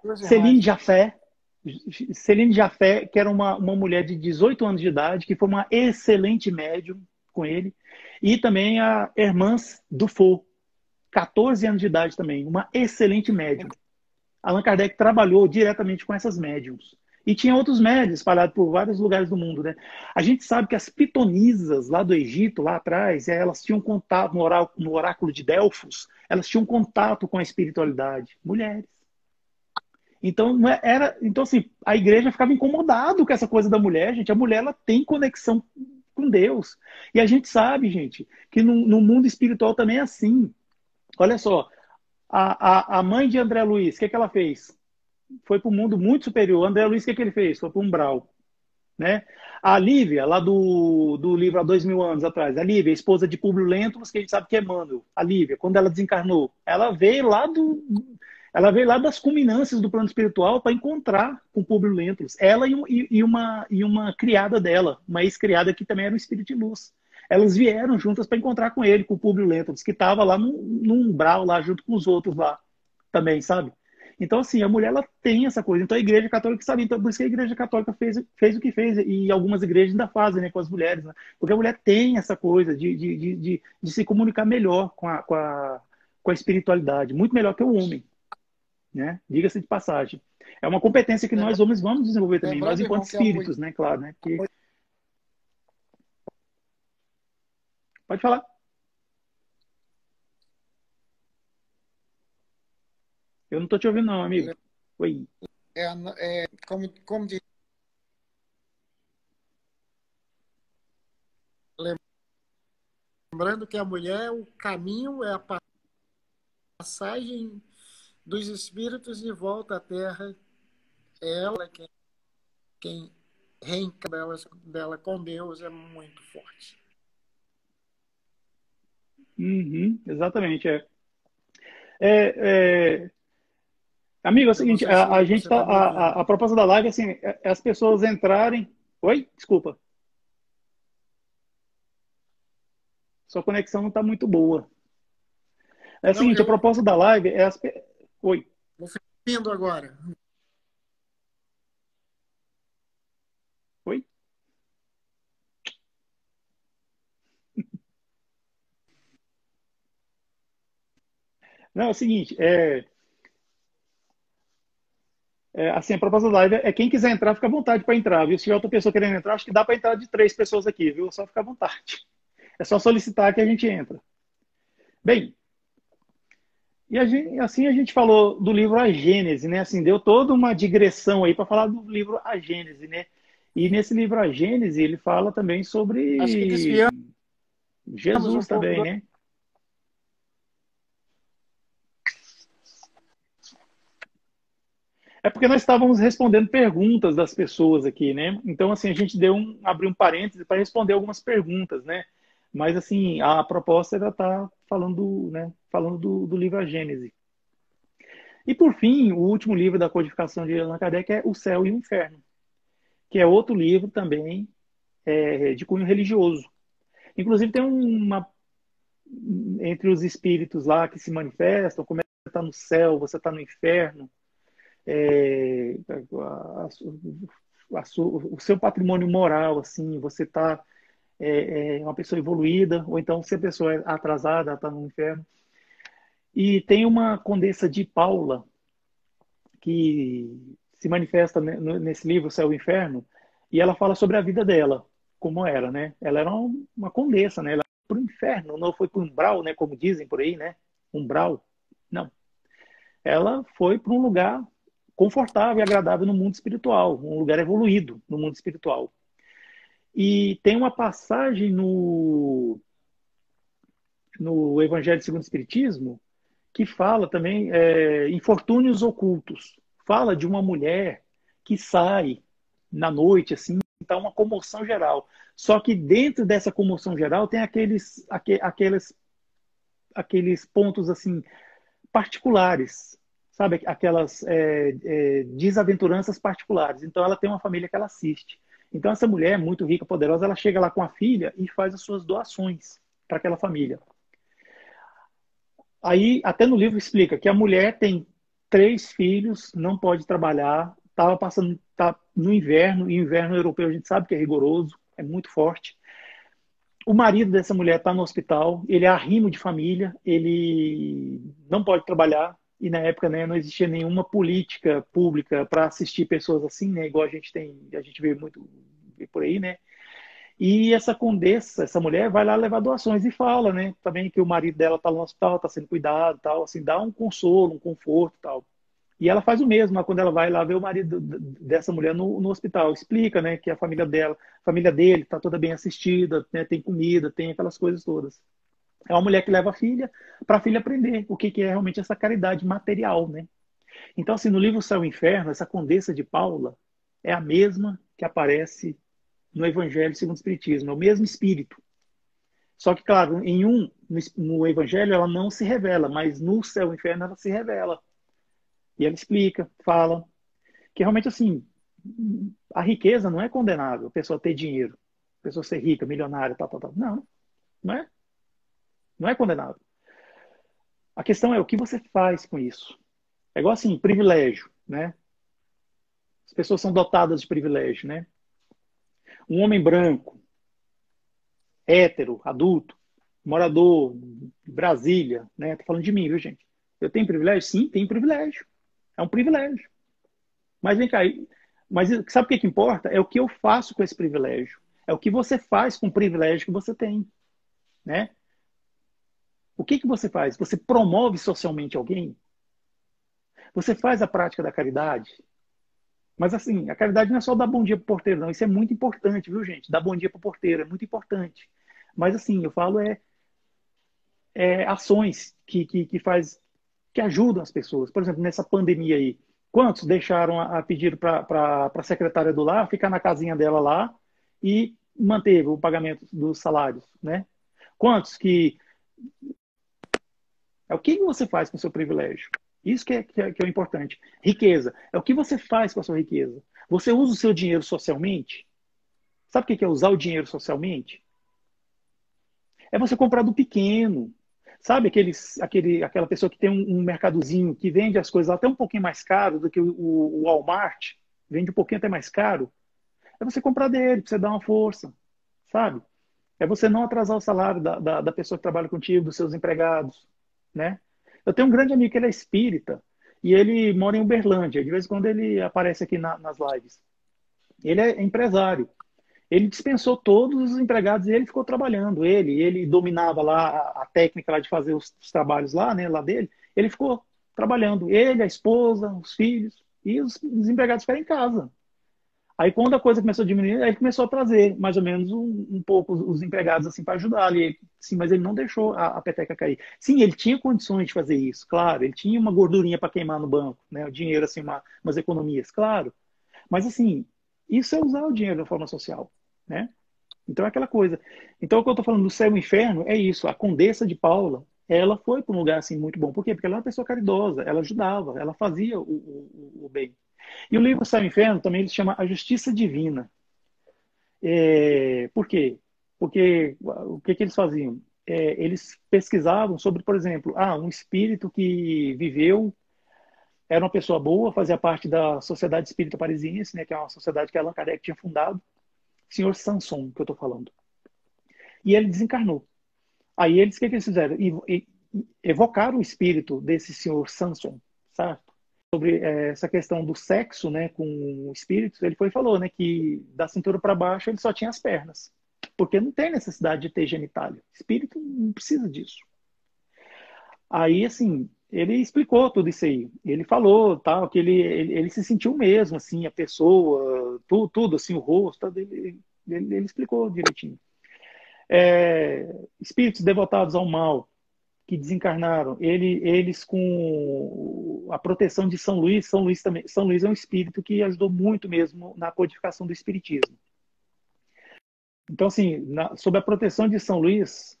Duas Céline irmãs. Jaffé, Céline Jaffé, que era uma mulher de 18 anos de idade, que foi uma excelente médium com ele. E também a Hermance Dufault, 14 anos de idade também, uma excelente médium. Allan Kardec trabalhou diretamente com essas médiums. E tinha outros médios espalhados por vários lugares do mundo, né? A gente sabe que as pitonisas lá do Egito, lá atrás, elas tinham contato no oráculo de Delfos, elas tinham contato com a espiritualidade. Mulheres. Então, então assim, a igreja ficava incomodada com essa coisa da mulher, gente. A mulher, ela tem conexão com Deus. E a gente sabe, gente, que no mundo espiritual também é assim. Olha só, a mãe de André Luiz, o que ela fez? Foi para um mundo muito superior. André Luiz, o que ele fez? Foi para um umbral. Né? A Lívia, lá do livro há 2000 anos atrás, a Lívia, esposa de Públio Lentulus, que a gente sabe que é Emmanuel. A Lívia, quando ela desencarnou, ela veio lá das culminâncias do plano espiritual para encontrar com Públio Lentulus. Ela e uma criada dela, uma ex-criada que também era um espírito de luz. Elas vieram juntas para encontrar com ele, com o Públio Lentulus, que estava lá no umbral, lá junto com os outros lá também, sabe? Então, assim, a mulher, ela tem essa coisa. Então, a Igreja Católica sabe. Então, por isso que a Igreja Católica fez o que fez. E algumas igrejas ainda fazem, né, com as mulheres. Né? Porque a mulher tem essa coisa de se comunicar melhor com a espiritualidade. Muito melhor que o homem. Né? Diga-se de passagem. É uma competência que nós homens vamos desenvolver também. Nós, Lembrando, enquanto irmão, que a mulher. espíritos, né? Claro, né? Pode falar. Eu não estou te ouvindo, não, amigo. Oi. Como diz, lembrando que a mulher, o caminho é a passagem dos espíritos de volta à Terra. Ela, quem reencarna dela com Deus, é muito forte. Uhum, exatamente. É, Amigo, é o seguinte, a gente Você tá, está me ouvindo? a proposta da live assim, é as pessoas entrarem. Oi? Desculpa. Sua conexão não está muito boa. É o Não, seguinte, a proposta da live é Oi. você está ouvindo agora. Oi? Não, é o seguinte, assim, a proposta da live é quem quiser entrar, fica à vontade para entrar, viu? Se tiver outra pessoa querendo entrar, acho que dá para entrar de 3 pessoas aqui, viu? Só fica à vontade. É só solicitar que a gente entra. Bem, assim a gente falou do livro A Gênese, né? Assim, deu toda uma digressão aí para falar do livro A Gênese, né? E nesse livro A Gênese, ele fala também Acho que sobre desviamos um Jesus pouco também, do. né? É porque nós estávamos respondendo perguntas das pessoas aqui, né? Então, assim, a gente abriu um parêntese para responder algumas perguntas, né? Mas, assim, a proposta era estar falando, né? Falando do livro A Gênese. E, por fim, o último livro da codificação de Allan Kardec é O Céu e o Inferno, que é outro livro também de cunho religioso. Inclusive, tem entre os espíritos lá que se manifestam, como é que você está no céu, você está no inferno, é, a, o seu patrimônio moral, assim, você está é uma pessoa evoluída, ou então se a pessoa é atrasada, ela está no inferno. E tem uma condessa de Paula, que se manifesta nesse livro, Céu e Inferno, e ela fala sobre a vida dela, como era, né? Ela era uma condessa, né? Ela foi para o inferno, não foi para o umbral, né? Como dizem por aí, né? Umbral. Não. Ela foi para um lugar confortável e agradável no mundo espiritual, um lugar evoluído no mundo espiritual. E tem uma passagem no Evangelho segundo o Espiritismo que fala também infortúnios ocultos. Fala de uma mulher que sai na noite, assim, tá uma comoção geral. Só que dentro dessa comoção geral tem aqueles pontos assim particulares, sabe? Aquelas desaventuranças particulares. Então ela tem uma família que ela assiste. Então essa mulher muito rica, poderosa, ela chega lá com a filha e faz as suas doações para aquela família. Aí, até no livro explica que a mulher tem 3 filhos, não pode trabalhar, tá no inverno, e o inverno europeu a gente sabe que é rigoroso, é muito forte. O marido dessa mulher está no hospital, ele é arrimo de família, ele não pode trabalhar, e na época, né, não existia nenhuma política pública para assistir pessoas assim, né, igual a gente vê muito por aí, né? E essa condessa, essa mulher, vai lá levar doações e fala, né, também que o marido dela está no hospital, está sendo cuidado, tal, assim, dá um consolo, um conforto, tal. E ela faz o mesmo, quando ela vai lá ver o marido dessa mulher no hospital, explica, né, que a família dele está toda bem assistida, né, tem comida, tem aquelas coisas todas. É uma mulher que leva a filha para a filha aprender o que é realmente essa caridade material, né? Então, assim, no livro Céu e Inferno, essa condessa de Paula é a mesma que aparece no Evangelho segundo o Espiritismo, é o mesmo espírito. Só que, claro, no Evangelho ela não se revela, mas no Céu e Inferno ela se revela. E ela explica, fala, que realmente, assim, a riqueza não é condenável, a pessoa ter dinheiro, a pessoa ser rica, milionária, tal, tal, tal. Não, não é. Não é condenável. A questão é o que você faz com isso. É igual assim, privilégio, né? As pessoas são dotadas de privilégio, né? Um homem branco, hétero, adulto, morador de Brasília, né? Tô falando de mim, viu, gente? Eu tenho privilégio? Sim, tenho privilégio. É um privilégio. Mas vem cá, mas sabe o que importa? É o que eu faço com esse privilégio. É o que você faz com o privilégio que você tem, né? O que você faz? Você promove socialmente alguém? Você faz a prática da caridade? Mas assim, a caridade não é só dar bom dia pro porteiro, não. Isso é muito importante, viu, gente? Dar bom dia pro porteiro é muito importante. Mas assim, eu falo ações que ajudam as pessoas. Por exemplo, nessa pandemia aí, quantos deixaram a pedir para a secretária do lar ficar na casinha dela lá e manteve o pagamento dos salários, né? Quantos que... É o que você faz com o seu privilégio. Isso que é o importante. Riqueza. É o que você faz com a sua riqueza. Você usa o seu dinheiro socialmente? Sabe o que é usar o dinheiro socialmente? É você comprar do pequeno. Sabe aquela pessoa que tem um mercadozinho que vende as coisas até um pouquinho mais caro do que o Walmart? Vende um pouquinho até mais caro? É você comprar dele, pra você dar uma força. Sabe? É você não atrasar o salário da pessoa que trabalha contigo, dos seus empregados, né? Eu tenho um grande amigo que ele é espírita e ele mora em Uberlândia. De vez em quando ele aparece aqui nas lives. Ele é empresário. Ele dispensou todos os empregados e ele ficou trabalhando. Ele dominava lá a técnica lá de fazer os trabalhos lá, né, lá dele. Ele ficou trabalhando. Ele, a esposa, os filhos e os empregados ficaram em casa. Aí quando a coisa começou a diminuir, aí ele começou a trazer mais ou menos um pouco os empregados assim para ajudar ali. Sim, mas ele não deixou a peteca cair. Sim, ele tinha condições de fazer isso, claro. Ele tinha uma gordurinha para queimar no banco, né? O dinheiro assim, umas economias, claro. Mas assim, isso é usar o dinheiro da forma social, né? Então é aquela coisa. Então o que eu estou falando do céu e inferno é isso. A Condessa de Paula, ela foi para um lugar assim muito bom. Por quê? Porque ela era uma pessoa caridosa, ela ajudava, ela fazia o bem. E o livro Céu e Inferno também ele chama A Justiça Divina. Por quê? Porque o que eles faziam? Eles pesquisavam sobre, por exemplo, um espírito que viveu, era uma pessoa boa, fazia parte da Sociedade Espírita Parisiense, né, que é uma sociedade que Allan Kardec tinha fundado. Senhor Sanson, que eu estou falando. e ele desencarnou. Aí eles, o que eles fizeram? Evocaram o espírito desse senhor Samson, certo? Sobre essa questão do sexo, né, com espíritos, ele foi e falou, né, que da cintura para baixo ele só tinha as pernas, porque não tem necessidade de ter genitália. Espírito não precisa disso. Aí, assim, ele explicou tudo isso aí. Ele falou, tal, que ele se sentiu mesmo, assim, a pessoa, tudo assim, o rosto, ele explicou direitinho. Espíritos devotados ao mal, que desencarnaram, eles com a proteção de São Luís também, São Luís é um espírito que ajudou muito mesmo na codificação do espiritismo. Então, assim, sob a proteção de São Luís,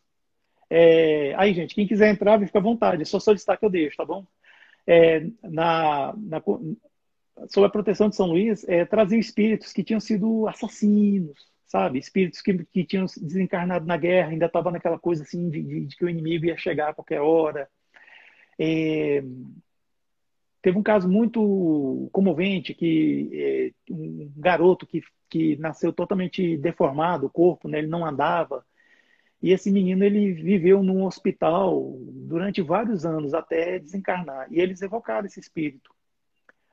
aí, gente, quem quiser entrar, fica à vontade, é só solicitar que eu deixo, tá bom? Sob a proteção de São Luís, traziam espíritos que tinham sido assassinos, sabe? Espíritos que tinham desencarnado na guerra, ainda estavam naquela coisa assim de que o inimigo ia chegar a qualquer hora. Teve um caso muito comovente que um garoto que nasceu totalmente deformado, o corpo, né? Ele não andava. E esse menino ele viveu num hospital durante vários anos até desencarnar. E eles evocaram esse espírito.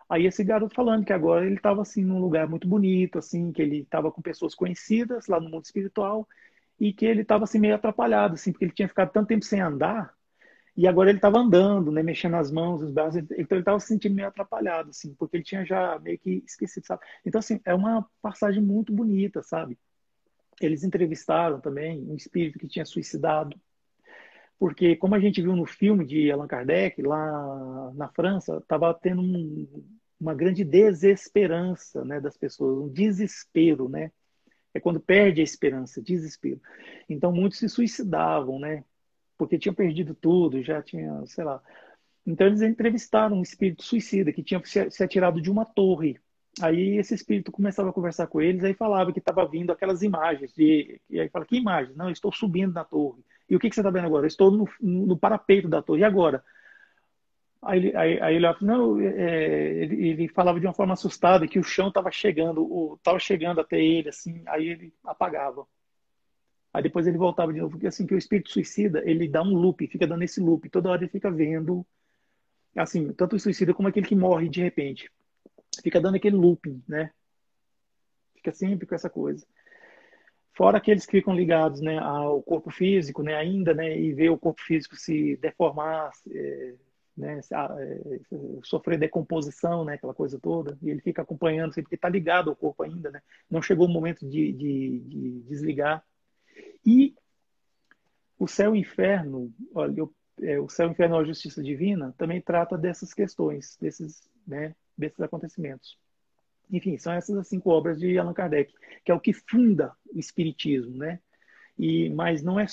Aí esse garoto falando que agora ele estava assim num lugar muito bonito, assim, que ele estava com pessoas conhecidas lá no mundo espiritual e que ele estava assim meio atrapalhado, assim, porque ele tinha ficado tanto tempo sem andar e agora ele estava andando, né, mexendo as mãos, os braços, então ele estava se sentindo meio atrapalhado, assim, porque ele tinha já meio que esquecido, sabe? Então assim é uma passagem muito bonita, sabe? Eles entrevistaram também um espírito que tinha suicidado, porque como a gente viu no filme de Allan Kardec, lá na França, estava tendo uma grande desesperança, né, das pessoas, um desespero, né? É quando perde a esperança, desespero. Então muitos se suicidavam, né? Porque tinham perdido tudo, já tinha, sei lá. Então eles entrevistaram um espírito suicida que tinha se atirado de uma torre. Aí esse espírito começava a conversar com eles, aí falava que estava vindo aquelas imagens. E aí fala, que imagens? Não, eu estou subindo na torre. E o que você está vendo agora? Eu estou no parapeito da torre. E agora? Aí ele não, ele falava de uma forma assustada que o chão estava chegando até ele, assim, aí ele apagava. Aí depois ele voltava de novo, porque assim, que o espírito suicida, ele dá um loop, fica dando esse loop, toda hora ele fica vendo, assim, tanto o suicida como aquele que morre de repente. Fica dando aquele looping, né? Fica sempre com essa coisa. Fora aqueles que ficam ligados, né, ao corpo físico, né, ainda, né, e ver o corpo físico se deformar, né, sofrer decomposição, né, aquela coisa toda, e ele fica acompanhando, porque está ligado ao corpo ainda, né, não chegou o momento de desligar. E o céu e o inferno, olha, o céu e o inferno, a justiça divina, também trata dessas questões, né, desses acontecimentos. Enfim, são essas as 5 obras de Allan Kardec, que é o que funda o espiritismo, né? Mas não é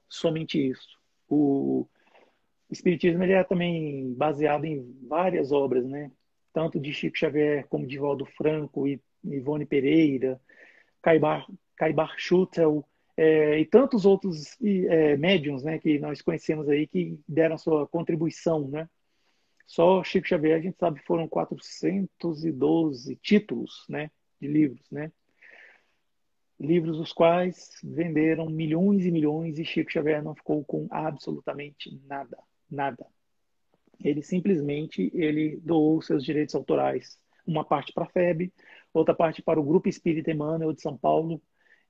somente isso. O espiritismo ele é também baseado em várias obras, né? Tanto de Chico Xavier como de Valdo Franco e Ivone Pereira, Caibar Schutel, e tantos outros médiuns, né, que nós conhecemos aí que deram sua contribuição, né? Só Chico Xavier, a gente sabe, foram 412 títulos, né, de livros, né? Livros os quais venderam milhões e milhões e Chico Xavier não ficou com absolutamente nada, nada. Ele doou seus direitos autorais, uma parte para a FEB, outra parte para o Grupo Espírita Emmanuel de São Paulo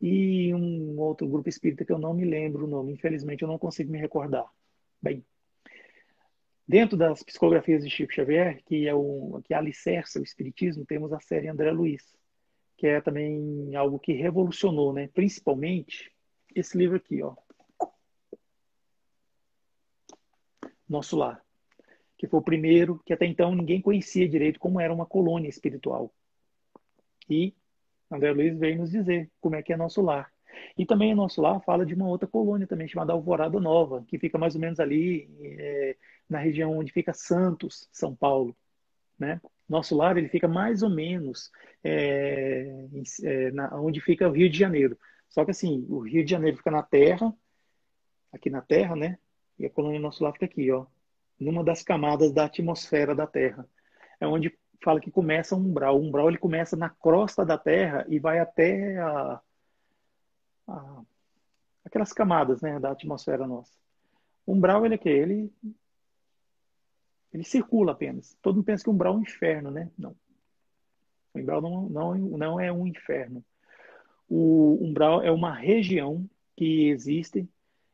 e um outro grupo espírita que eu não me lembro o nome, infelizmente eu não consigo me recordar. Bem, dentro das psicografias de Chico Xavier, que alicerça o espiritismo, temos a série André Luiz, que é também algo que revolucionou, né? Principalmente esse livro aqui, ó, Nosso Lar, que foi o primeiro que até então ninguém conhecia direito como era uma colônia espiritual. E André Luiz veio nos dizer como é que é Nosso Lar. E também Nosso Lar fala de uma outra colônia também chamada Alvorada Nova, que fica mais ou menos ali na região onde fica Santos, São Paulo, né? Nosso Lar ele fica mais ou menos onde fica o Rio de Janeiro. Só que assim, o Rio de Janeiro fica na Terra, aqui na Terra, né? E a colônia Nosso Lar fica aqui, ó, numa das camadas da atmosfera da Terra. É onde fala que começa o umbral. O umbral ele começa na crosta da Terra e vai até aquelas camadas, né, da atmosfera nossa. O umbral, ele é quê? Ele circula apenas. Todo mundo pensa que o umbral é um inferno, né? Não. O umbral não é um inferno. O umbral é uma região que existe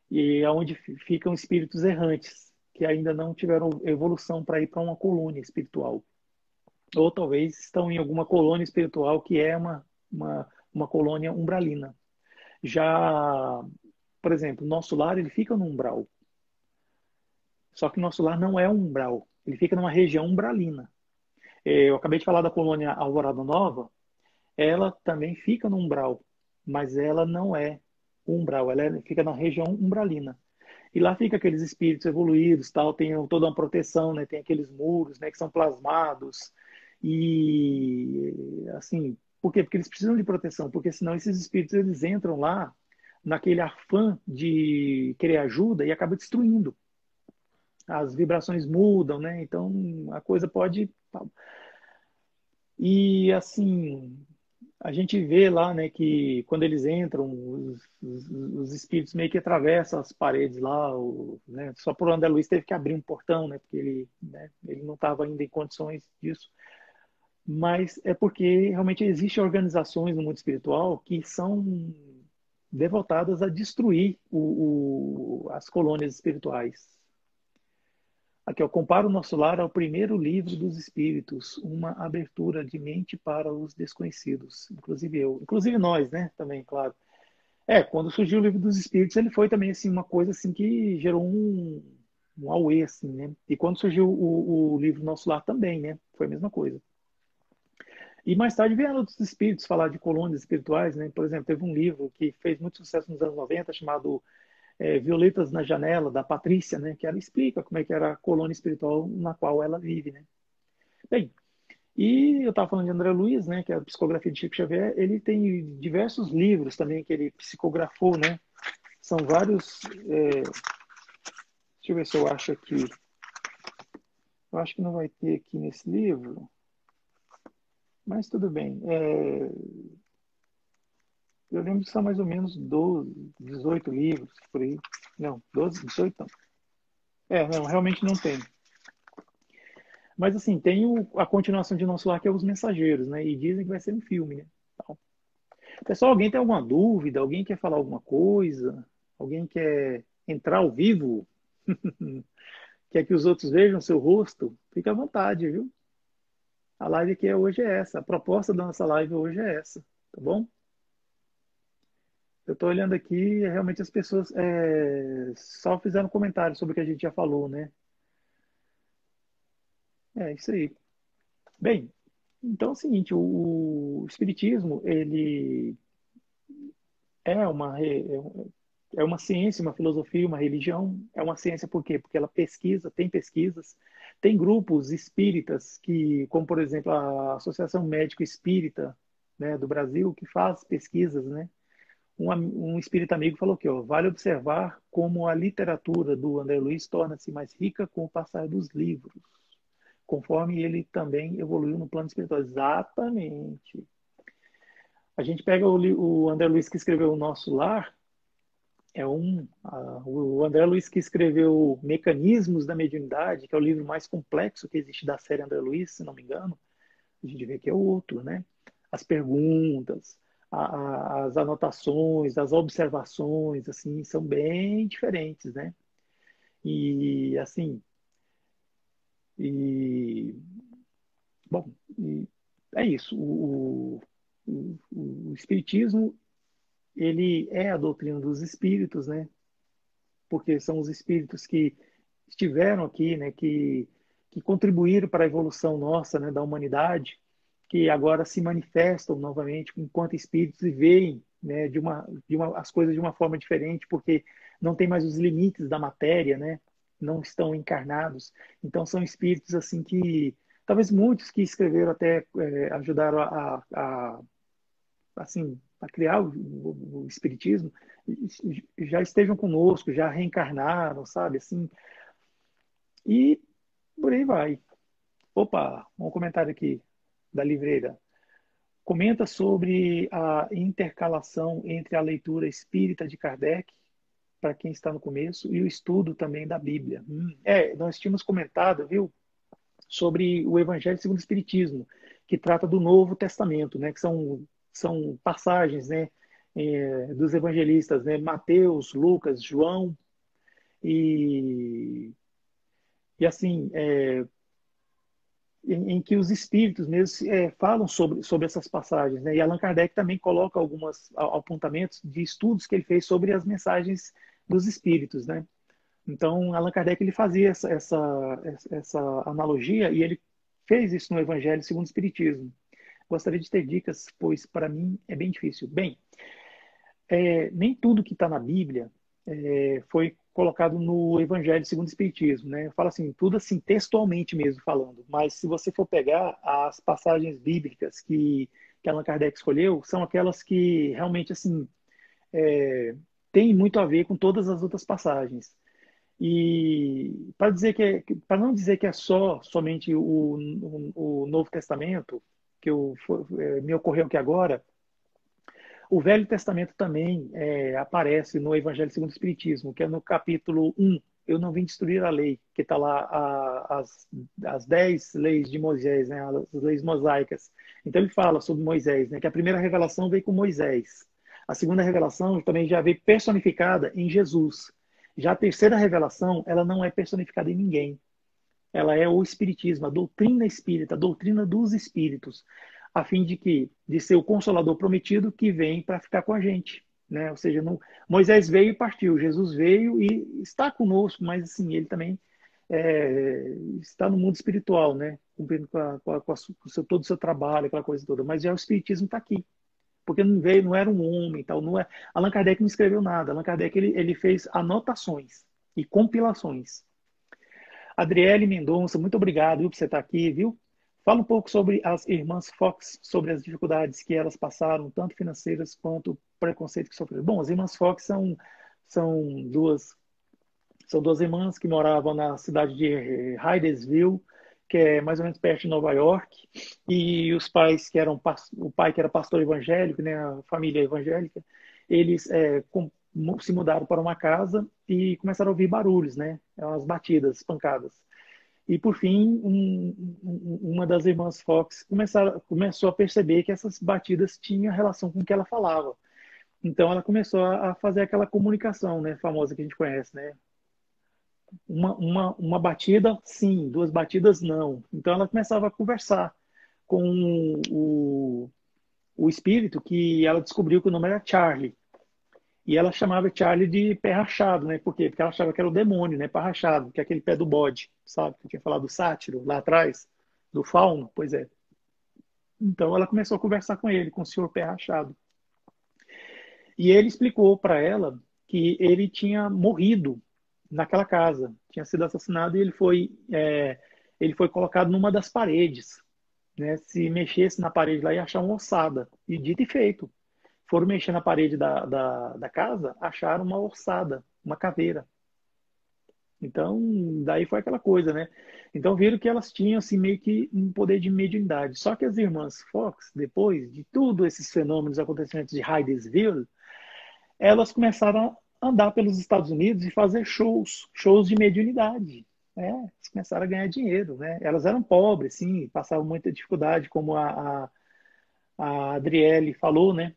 e é onde ficam espíritos errantes, que ainda não tiveram evolução para ir para uma colônia espiritual. Ou talvez estão em alguma colônia espiritual que é uma colônia umbralina. Já, por exemplo, nosso lar, ele fica no umbral. Só que nosso lar não é um umbral. Ele fica numa região umbralina. Eu acabei de falar da colônia Alvorada Nova. Ela também fica no umbral, mas ela não é umbral. Fica na região umbralina. E lá fica aqueles espíritos evoluídos, tal, tem toda uma proteção, né? Tem aqueles muros, né, que são plasmados. E assim, por quê? Porque eles precisam de proteção, porque senão esses espíritos eles entram lá naquele afã de querer ajuda e acaba destruindo. As vibrações mudam, né? Então a coisa pode. E assim, a gente vê lá, né, que quando eles entram, os espíritos meio que atravessam as paredes lá, né, só por André Luiz teve que abrir um portão, né, porque ele, né, ele não estava ainda em condições disso. Mas é porque realmente existem organizações no mundo espiritual que são devotadas a destruir as colônias espirituais. Aqui, eu comparo o nosso lar ao primeiro livro dos Espíritos, uma abertura de mente para os desconhecidos. Inclusive eu, inclusive nós, né? Também, claro. Quando surgiu o livro dos Espíritos, ele foi também assim uma coisa assim que gerou um auê, assim, né? E quando surgiu o livro Nosso Lar também, né? Foi a mesma coisa. E mais tarde vieram outros espíritos falar de colônias espirituais, né? Por exemplo, teve um livro que fez muito sucesso nos anos 90, chamado Violetas na Janela, da Patrícia, né? Que ela explica como é que era a colônia espiritual na qual ela vive, né? Bem, e eu estava falando de André Luiz, né? Que é a psicografia de Chico Xavier. Ele tem diversos livros também que ele psicografou, né? São vários. Deixa eu ver se eu acho aqui. Eu acho que não vai ter aqui nesse livro, mas tudo bem. Eu lembro que são mais ou menos 12, 18 livros por aí. Não, 12, 18 não. Não, realmente não tem. Mas assim, tem a continuação de Nosso Lar, que é Os Mensageiros, né? E dizem que vai ser um filme, né? Então, pessoal, alguém tem alguma dúvida? Alguém quer falar alguma coisa? Alguém quer entrar ao vivo? Quer que os outros vejam seu rosto? Fique à vontade, viu? A live aqui hoje é essa. A proposta da nossa live hoje é essa, tá bom? Eu estou olhando aqui e realmente as pessoas só fizeram comentários sobre o que a gente já falou, né? É isso aí. Bem, então é o seguinte, o Espiritismo, ele é é uma ciência, uma filosofia, uma religião. É uma ciência por quê? Porque ela pesquisa, tem pesquisas, tem grupos espíritas que, como por exemplo a Associação Médico Espírita, né, do Brasil, que faz pesquisas, né? Um espírita amigo falou que, ó, vale observar como a literatura do André Luiz torna-se mais rica com o passar dos livros, conforme ele também evoluiu no plano espiritual. Exatamente. A gente pega o André Luiz que escreveu O Nosso Lar, o André Luiz que escreveu Mecanismos da Mediunidade, que é o livro mais complexo que existe da série André Luiz, se não me engano. A gente vê que é outro, né? As perguntas, as anotações, as observações, assim, são bem diferentes, né? E, assim, e, bom, é isso. O Espiritismo, ele é a doutrina dos espíritos, né? Porque são os espíritos que estiveram aqui, né? Que contribuíram para a evolução nossa, né? Da humanidade, que agora se manifestam novamente enquanto espíritos e veem, né? As coisas de uma forma diferente, porque não tem mais os limites da matéria, né? Não estão encarnados. Então são espíritos assim que talvez muitos que escreveram até ajudaram assim, a criar o espiritismo, já estejam conosco, já reencarnaram, sabe? Assim, e por aí vai. Opa, um comentário aqui da Livreira. Comenta sobre a intercalação entre a leitura espírita de Kardec para quem está no começo e o estudo também da Bíblia. Nós tínhamos comentado, viu, sobre o Evangelho segundo o Espiritismo, que trata do Novo Testamento, né, que são passagens, né, dos evangelistas, né, Mateus, Lucas, João, e, e assim, em que os espíritos mesmo falam sobre essas passagens, né? E Allan Kardec também coloca alguns apontamentos de estudos que ele fez sobre as mensagens dos espíritos, né? Então, Allan Kardec ele fazia essa analogia e ele fez isso no Evangelho segundo o Espiritismo. Gostaria de ter dicas, pois para mim é bem difícil. Bem, nem tudo que está na Bíblia foi colocado no Evangelho segundo o Espiritismo, né? Eu falo assim, tudo assim, textualmente mesmo falando, mas se você for pegar as passagens bíblicas que Allan Kardec escolheu, são aquelas que realmente, assim, têm muito a ver com todas as outras passagens. E para não dizer que é somente o Novo Testamento, me ocorreu aqui agora, o Velho Testamento também aparece no Evangelho segundo o Espiritismo, que é no capítulo 1, Eu não vim destruir a lei, que está lá as 10 leis de Moisés, né, as leis mosaicas. Então ele fala sobre Moisés, né, que a primeira revelação veio com Moisés. A segunda revelação também já veio personificada em Jesus. Já a terceira revelação, ela não é personificada em ninguém. Ela é o Espiritismo, a doutrina espírita, a doutrina dos espíritos, a fim de ser o Consolador prometido que vem para ficar com a gente, né? Ou seja, Moisés veio e partiu, Jesus veio e está conosco, mas assim, ele também está no mundo espiritual, né? Cumprindo todo o seu trabalho, aquela coisa toda. Mas já o Espiritismo está aqui, porque não veio, não era um homem, tal, não é. Allan Kardec não escreveu nada. Allan Kardec ele fez anotações e compilações. Adriele Mendonça, muito obrigado, viu, por você estar aqui, viu? Fala um pouco sobre as irmãs Fox, sobre as dificuldades que elas passaram, tanto financeiras quanto o preconceito que sofreram. Bom, as irmãs Fox são duas irmãs que moravam na cidade de Hydesville, que é mais ou menos perto de Nova York, e os pais o pai que era pastor evangélico, né, a família evangélica, eles se mudaram para uma casa e começaram a ouvir barulhos, né, umas batidas, pancadas. E, por fim, uma das irmãs Fox começou a perceber que essas batidas tinham relação com o que ela falava. Então, ela começou a fazer aquela comunicação, né, famosa que a gente conhece, né? Uma batida, sim, duas batidas, não. Então, ela começava a conversar com o espírito, que ela descobriu que o nome era Charlie. E ela chamava Charlie de pé rachado, né? Por quê? Porque ela achava que era o demônio, né? Pé rachado, que é aquele pé do bode, sabe? Que eu tinha falado do sátiro lá atrás, do fauno, pois é. Então ela começou a conversar com ele, com o senhor pé rachado. E ele explicou para ela que ele tinha morrido naquela casa, tinha sido assassinado e ele foi colocado numa das paredes, né? Se mexesse na parede lá ia achar uma ossada. E dito e feito. Foram mexer na parede da casa, acharam uma ossada, uma caveira. Então, daí foi aquela coisa, né? Então, viram que elas tinham, assim, meio que um poder de mediunidade. Só que as irmãs Fox, depois de tudo esses fenômenos, acontecimentos de Hydesville, elas começaram a andar pelos Estados Unidos e fazer shows de mediunidade. Né? Elas começaram a ganhar dinheiro, né? Elas eram pobres, sim, passavam muita dificuldade, como a Adriele falou, né?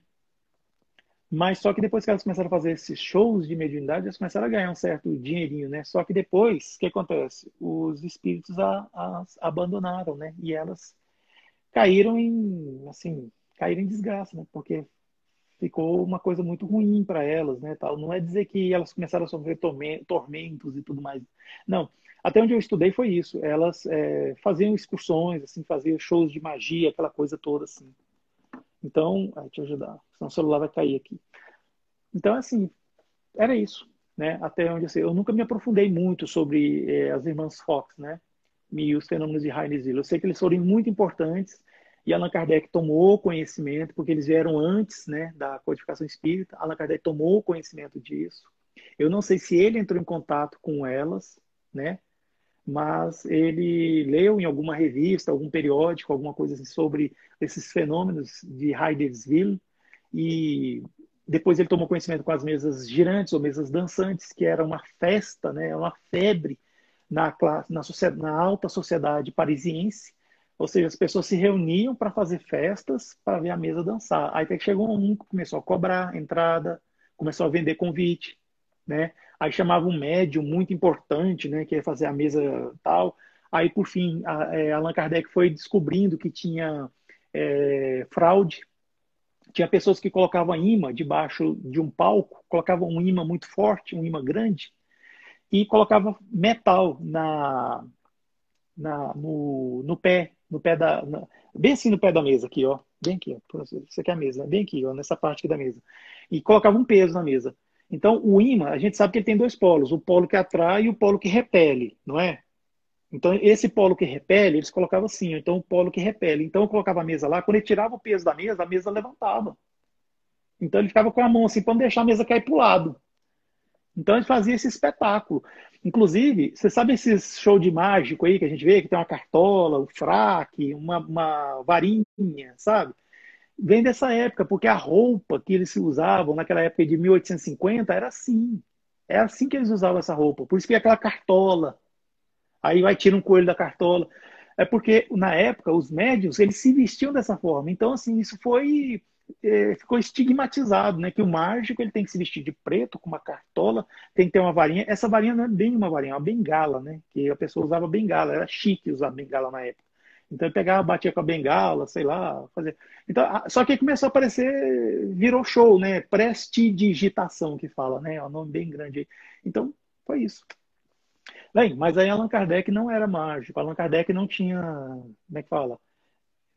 Mas só que depois que elas começaram a fazer esses shows de mediunidade, elas começaram a ganhar um certo dinheirinho, né? Só que depois, o que acontece? Os espíritos as abandonaram, né? E elas caíram em desgraça, né? Porque ficou uma coisa muito ruim para elas, né? Tal. Não é dizer que elas começaram a sofrer tormentos e tudo mais. Não. Até onde eu estudei foi isso. Elas faziam excursões, assim, faziam shows de magia, aquela coisa toda, assim. Então, deixa eu ajudar, senão o celular vai cair aqui. Então, assim, era isso, né? Até onde eu sei. Eu nunca me aprofundei muito sobre as irmãs Fox, né? E os fenômenos de Hydesville. Eu sei que eles foram muito importantes e Allan Kardec tomou conhecimento, porque eles vieram antes, né, da codificação espírita. Allan Kardec tomou conhecimento disso. Eu não sei se ele entrou em contato com elas, né? Mas ele leu em alguma revista, algum periódico, alguma coisa assim sobre esses fenômenos de Hydesville e Depois ele tomou conhecimento com as mesas girantes ou mesas dançantes, que era uma festa, né, uma febre na alta sociedade parisiense. Ou seja, as pessoas se reuniam para fazer festas, para ver a mesa dançar. Aí até que chegou um que começou a cobrar entrada, começou a vender convite, né? Aí chamava um médium muito importante, né, que ia fazer a mesa tal. Aí, por fim, Allan Kardec foi descobrindo que tinha fraude. Tinha pessoas que colocavam imã debaixo de um palco, colocavam um imã muito forte, um imã grande, e colocavam metal no pé, bem assim no pé da mesa aqui, ó. Bem aqui, ó. Isso aqui é a mesa, né? Bem aqui, ó, nessa parte aqui da mesa. E colocava um peso na mesa. Então, o imã, a gente sabe que ele tem dois polos, o polo que atrai e o polo que repele, não é? Então, esse polo que repele, eles colocavam assim, então o polo que repele. Então, eu colocava a mesa lá, quando ele tirava o peso da mesa, a mesa levantava. Então, ele ficava com a mão assim, para não deixar a mesa cair para o lado. Então, ele fazia esse espetáculo. Inclusive, você sabe esses show de mágico aí que a gente vê, que tem uma cartola, um fraque, uma varinha, sabe? Vem dessa época, porque a roupa que eles usavam naquela época de 1850 era assim. É assim que eles usavam essa roupa. Por isso que é aquela cartola. Aí vai tirar um coelho da cartola. É porque, na época, os médios, eles se vestiam dessa forma. Então, assim, isso ficou estigmatizado, né? Que o mágico, ele tem que se vestir de preto, com uma cartola, tem que ter uma varinha. Essa varinha não é bem uma varinha, é uma bengala, né? Que a pessoa usava bengala, era chique usar bengala na época. Então, ele pegava, batia com a bengala, sei lá, fazer. Então, só que aí começou a aparecer, virou show, né? Prestidigitação que fala, né? É um nome bem grande aí. Então, foi isso. Bem, mas aí Allan Kardec não era mágico. Allan Kardec não tinha, como é que fala?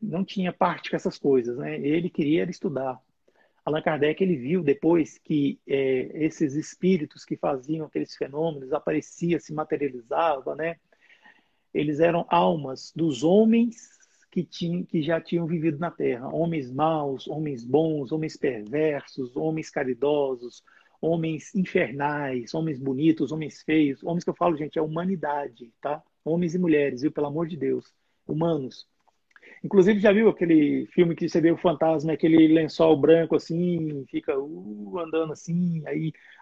Não tinha parte com essas coisas, né? Ele queria era estudar. Allan Kardec ele viu depois que esses espíritos que faziam aqueles fenômenos aparecia, se materializava, né? Eles eram almas dos homens que já tinham vivido na Terra, homens maus, homens bons, homens perversos, homens caridosos, homens infernais, homens bonitos, homens feios, homens que eu falo, gente, é humanidade, tá? Homens e mulheres, viu? Pelo amor de Deus, humanos. Inclusive, já viu aquele filme que você vê o fantasma, aquele lençol branco assim, fica andando assim,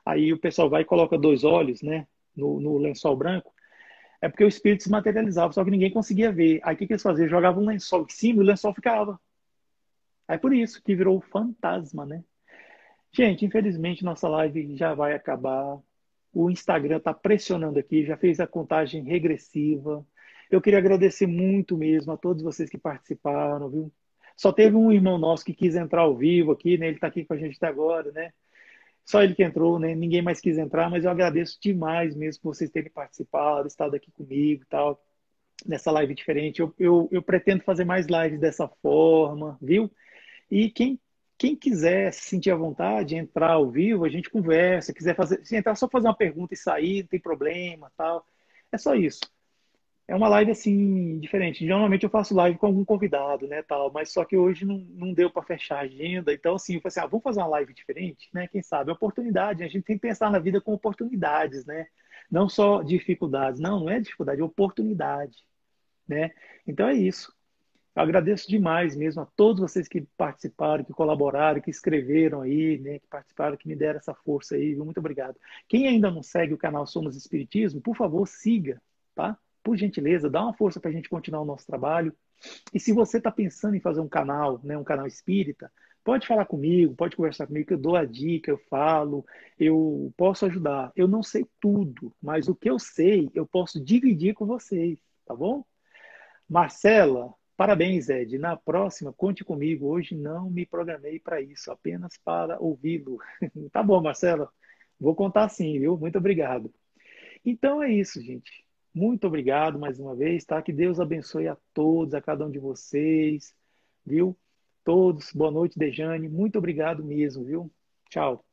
aí o pessoal vai e coloca dois olhos, né, no lençol branco. É porque o espírito se materializava, só que ninguém conseguia ver. Aí o que que eles faziam? Jogavam um lençol em cima e o lençol ficava. Aí por isso que virou o fantasma, né? Gente, infelizmente nossa live já vai acabar. O Instagram está pressionando aqui, já fez a contagem regressiva. Eu queria agradecer muito mesmo a todos vocês que participaram, viu? Só teve um irmão nosso que quis entrar ao vivo aqui, né? Ele está aqui com a gente até agora, né? Só ele que entrou, né? Ninguém mais quis entrar, mas eu agradeço demais mesmo por vocês terem participado, estado aqui comigo e tal, nessa live diferente. Eu pretendo fazer mais lives dessa forma, viu? E quem quiser se sentir à vontade, entrar ao vivo, a gente conversa. Quiser fazer, se entrar só fazer uma pergunta e sair, não tem problema, tal. É só isso. É uma live assim diferente. Normalmente eu faço live com algum convidado, né, tal, mas só que hoje não deu para fechar a agenda. Então assim, eu falei assim, vamos fazer uma live diferente, né? Quem sabe? É oportunidade. A gente tem que pensar na vida com oportunidades, né? Não só dificuldades. Não é dificuldade, é oportunidade, né? Então é isso. Eu agradeço demais mesmo a todos vocês que participaram, que colaboraram, que escreveram aí, né, que participaram, que me deram essa força aí, viu? Muito obrigado. Quem ainda não segue o canal Somos Espiritismo, por favor, siga, tá? Por gentileza, dá uma força para a gente continuar o nosso trabalho. E se você está pensando em fazer um canal, né, um canal espírita, pode falar comigo, pode conversar comigo, que eu dou a dica, eu falo, eu posso ajudar. Eu não sei tudo, mas o que eu sei, eu posso dividir com vocês, tá bom? Marcela, parabéns, Ed. Na próxima, conte comigo. Hoje não me programei para isso, apenas para ouvi-lo. Tá bom, Marcela. Vou contar sim, viu? Muito obrigado. Então é isso, gente. Muito obrigado mais uma vez, tá? Que Deus abençoe a todos, a cada um de vocês, viu? Todos. Boa noite, Dejane. Muito obrigado mesmo, viu? Tchau.